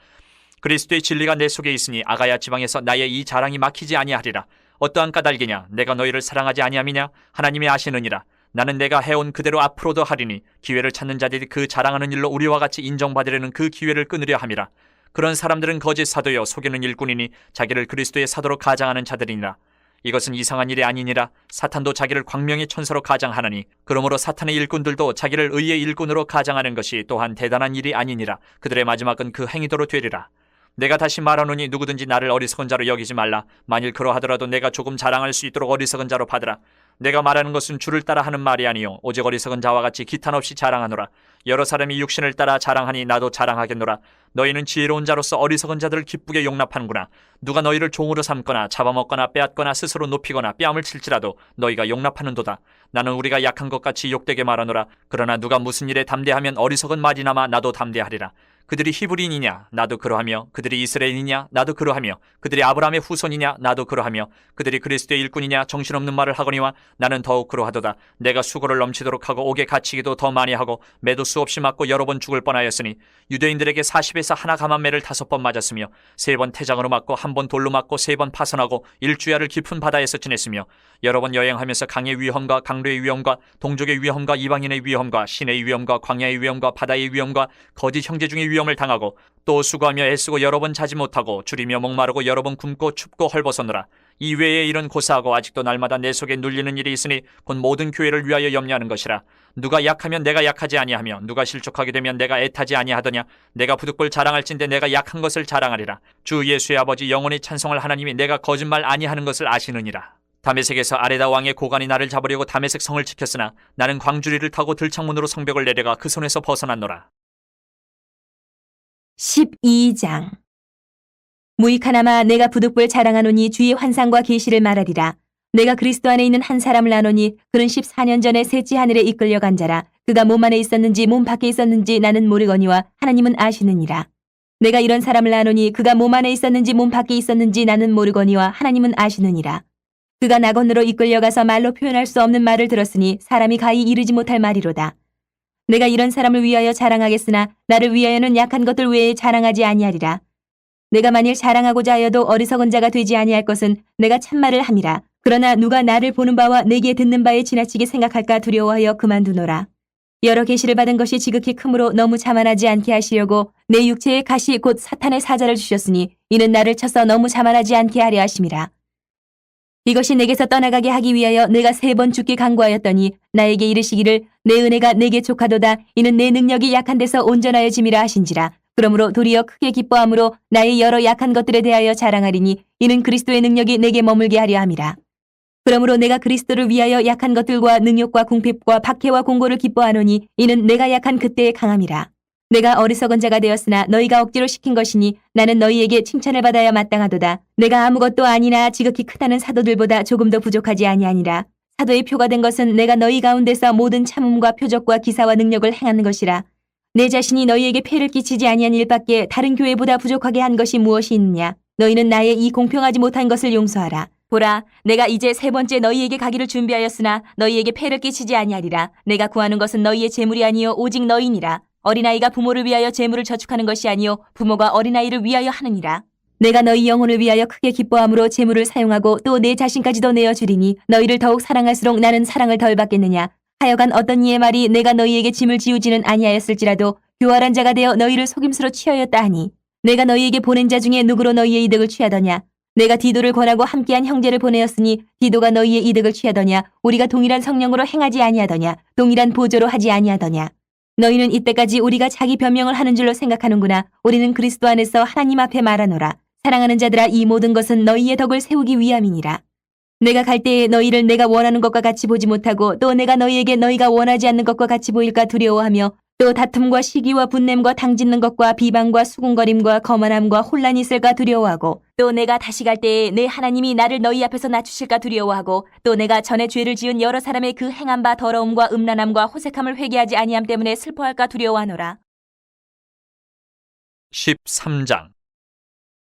S2: 그리스도의 진리가 내 속에 있으니 아가야 지방에서 나의 이 자랑이 막히지 아니하리라. 어떠한 까닭이냐? 내가 너희를 사랑하지 아니함이냐? 하나님이 아시느니라. 나는 내가 해온 그대로 앞으로도 하리니 기회를 찾는 자들이 그 자랑하는 일로 우리와 같이 인정받으려는 그 기회를 끊으려 함이라. 그런 사람들은 거짓 사도여 속이는 일꾼이니 자기를 그리스도의 사도로 가장하는 자들이니라. 이것은 이상한 일이 아니니라. 사탄도 자기를 광명의 천사로 가장하느니 그러므로 사탄의 일꾼들도 자기를 의의 일꾼으로 가장하는 것이 또한 대단한 일이 아니니라. 그들의 마지막은 그 행위도로 되리라. 내가 다시 말하노니 누구든지 나를 어리석은 자로 여기지 말라. 만일 그러하더라도 내가 조금 자랑할 수 있도록 어리석은 자로 받으라. 내가 말하는 것은 주를 따라 하는 말이 아니요 오직 어리석은 자와 같이 기탄 없이 자랑하노라. 여러 사람이 육신을 따라 자랑하니 나도 자랑하겠노라. 너희는 지혜로운 자로서 어리석은 자들을 기쁘게 용납하는구나. 누가 너희를 종으로 삼거나 잡아먹거나 빼앗거나 스스로 높이거나 뺨을 칠지라도 너희가 용납하는도다. 나는 우리가 약한 것 같이 욕되게 말하노라. 그러나 누가 무슨 일에 담대하면 어리석은 말이나마 나도 담대하리라. 그들이 히브리인이냐 나도 그러하며 그들이 이스라엘이냐 나도 그러하며 그들이 아브라함의 후손이냐 나도 그러하며 그들이 그리스도의 일꾼이냐 정신없는 말을 하거니와 나는 더욱 그러하도다. 내가 수고를 넘치도록 하고 옥에 갇히기도 더 많이 하고 매도 수없이 맞고 여러 번 죽을 뻔하였으니 유대인들에게 40에서 하나 감한 매를 5번 맞았으며 3번 태장으로 맞고 1번 돌로 맞고 3번 파선하고 일주야를 깊은 바다에서 지냈으며 여러 번 여행하면서 강의 위험과 강로의 위험과 동족의 위험과 이방인의 위험과 신의 위험과 광야의 위험과 바다의 위험과 거짓 형제 중의 위험을 당하고 또 수고하며 애쓰고 여러 번 자지 못하고 줄이며 목마르고 여러 번 굶고 춥고 헐벗었노라. 이외에 이런 고사하고 아직도 날마다 내 속에 눌리는 일이 있으니 곧 모든 교회를 위하여 염려하는 것이라. 누가 약하면 내가 약하지 아니하며 누가 실족하게 되면 내가 애타지 아니하더냐. 내가 부득불 자랑할진대 내가 약한 것을 자랑하리라. 주 예수의 아버지 영원히 찬송할 하나님이 내가 거짓말 아니하는 것을 아시느니라. 다메섹에서 아레다 왕의 고관이 나를 잡으려고 다메섹 성을 지켰으나 나는 광주리를 타고 들창문으로 성벽을 내려가 그 손에서 벗어났노라.
S1: 12장. 무익하나마 내가 부득불 자랑하노니 주의 환상과 계시를 말하리라. 내가 그리스도 안에 있는 한 사람을 아노니 그는 14년 전에 셋째 하늘에 이끌려 간 자라. 그가 몸 안에 있었는지 몸 밖에 있었는지 나는 모르거니와 하나님은 아시느니라. 내가 이런 사람을 아노니 그가 몸 안에 있었는지 몸 밖에 있었는지 나는 모르거니와 하나님은 아시느니라. 그가 낙원으로 이끌려가서 말로 표현할 수 없는 말을 들었으니 사람이 가히 이르지 못할 말이로다. 내가 이런 사람을 위하여 자랑하겠으나 나를 위하여는 약한 것들 외에 자랑하지 아니하리라. 내가 만일 자랑하고자 하여도 어리석은 자가 되지 아니할 것은 내가 참말을 함이라. 그러나 누가 나를 보는 바와 내게 듣는 바에 지나치게 생각할까 두려워하여 그만두노라. 여러 계시를 받은 것이 지극히 크므로 너무 자만하지 않게 하시려고 내 육체의 가시 곧 사탄의 사자를 주셨으니 이는 나를 쳐서 너무 자만하지 않게 하려 하심이라. 이것이 내게서 떠나가게 하기 위하여 내가 3번 주께 간구하였더니 나에게 이르시기를 내 은혜가 내게 족하도다. 이는 내 능력이 약한 데서 온전하여짐이라 하신지라. 그러므로 도리어 크게 기뻐함으로 나의 여러 약한 것들에 대하여 자랑하리니 이는 그리스도의 능력이 내게 머물게 하려 함이라. 그러므로 내가 그리스도를 위하여 약한 것들과 능욕과 궁핍과 박해와 공고를 기뻐하노니 이는 내가 약한 그때의 강함이라. 내가 어리석은 자가 되었으나 너희가 억지로 시킨 것이니 나는 너희에게 칭찬을 받아야 마땅하도다. 내가 아무것도 아니나 지극히 크다는 사도들보다 조금도 부족하지 아니하니라. 사도의 표가 된 것은 내가 너희 가운데서 모든 참음과 표적과 기사와 능력을 행하는 것이라. 내 자신이 너희에게 폐를 끼치지 아니한 일밖에 다른 교회보다 부족하게 한 것이 무엇이 있느냐. 너희는 나의 이 공평하지 못한 것을 용서하라. 보라, 내가 이제 3번째 너희에게 가기를 준비하였으나 너희에게 폐를 끼치지 아니하리라. 내가 구하는 것은 너희의 재물이 아니요 오직 너희니라. 어린아이가 부모를 위하여 재물을 저축하는 것이 아니요 부모가 어린아이를 위하여 하느니라. 내가 너희 영혼을 위하여 크게 기뻐함으로 재물을 사용하고 또 내 자신까지도 내어주리니 너희를 더욱 사랑할수록 나는 사랑을 덜 받겠느냐. 하여간 어떤 이의 말이 내가 너희에게 짐을 지우지는 아니하였을지라도 교활한 자가 되어 너희를 속임수로 취하였다 하니 내가 너희에게 보낸 자 중에 누구로 너희의 이득을 취하더냐. 내가 디도를 권하고 함께한 형제를 보내었으니 디도가 너희의 이득을 취하더냐. 우리가 동일한 성령으로 행하지 아니하더냐. 동일한 보조로 하지 아니하더냐. 너희는 이때까지 우리가 자기 변명을 하는 줄로 생각하는구나. 우리는 그리스도 안에서 하나님 앞에 말하노라. 사랑하는 자들아, 이 모든 것은 너희의 덕을 세우기 위함이니라. 내가 갈 때에 너희를 내가 원하는 것과 같이 보지 못하고 또 내가 너희에게 너희가 원하지 않는 것과 같이 보일까 두려워하며 또 다툼과 시기와 분냄과 당짓는 것과 비방과 수군거림과 거만함과 혼란이 있을까 두려워하고 또 내가 다시 갈 때에 내 하나님이 나를 너희 앞에서 낮추실까 두려워하고 또 내가 전에 죄를 지은 여러 사람의 그 행한 바 더러움과 음란함과 호색함을 회개하지 아니함 때문에 슬퍼할까 두려워하노라.
S2: 13장.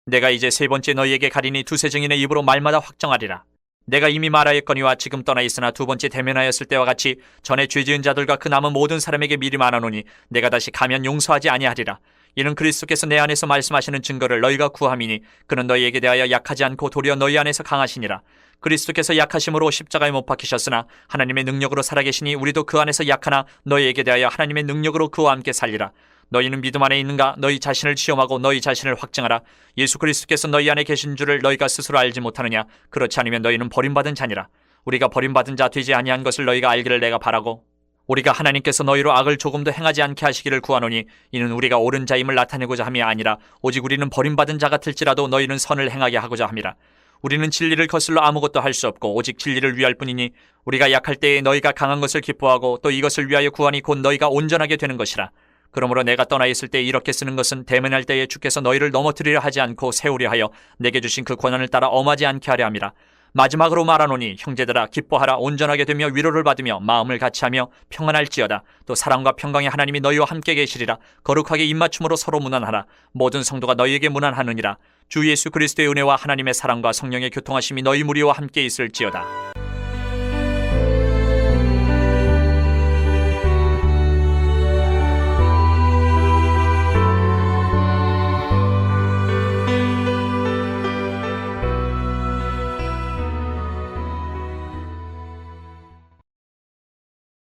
S2: 내가 이제 3번째 너희에게 가리니 두세 증인의 입으로 말마다 확정하리라. 내가 이미 말하였거니와 지금 떠나 있으나 2번째 대면하였을 때와 같이 전에 죄 지은 자들과 그 남은 모든 사람에게 미리 말하노니 내가 다시 가면 용서하지 아니하리라. 이는 그리스도께서 내 안에서 말씀하시는 증거를 너희가 구함이니 그는 너희에게 대하여 약하지 않고 도리어 너희 안에서 강하시니라. 그리스도께서 약하심으로 십자가에 못 박히셨으나 하나님의 능력으로 살아계시니 우리도 그 안에서 약하나 너희에게 대하여 하나님의 능력으로 그와 함께 살리라. 너희는 믿음 안에 있는가? 너희 자신을 시험하고 너희 자신을 확증하라. 예수 그리스도께서 너희 안에 계신 줄을 너희가 스스로 알지 못하느냐? 그렇지 않으면 너희는 버림받은 자니라. 우리가 버림받은 자 되지 아니한 것을 너희가 알기를 내가 바라고 우리가 하나님께서 너희로 악을 조금도 행하지 않게 하시기를 구하노니 이는 우리가 옳은 자임을 나타내고자 함이 아니라 오직 우리는 버림받은 자 같을지라도 너희는 선을 행하게 하고자 함이라. 우리는 진리를 거슬러 아무것도 할 수 없고 오직 진리를 위할 뿐이니 우리가 약할 때에 너희가 강한 것을 기뻐하고 또 이것을 위하여 구하니 곧 너희가 온전하게 되는 것이라. 그러므로 내가 떠나 있을 때 이렇게 쓰는 것은 대면할 때에 주께서 너희를 넘어뜨리려 하지 않고 세우려 하여 내게 주신 그 권한을 따라 엄하지 않게 하려 함이라. 마지막으로 말하노니 형제들아 기뻐하라. 온전하게 되며 위로를 받으며 마음을 같이하며 평안할지어다. 또 사랑과 평강의 하나님이 너희와 함께 계시리라. 거룩하게 입맞춤으로 서로 문안하라. 모든 성도가 너희에게 문안하느니라. 주 예수 그리스도의 은혜와 하나님의 사랑과 성령의 교통하심이 너희 무리와 함께 있을지어다.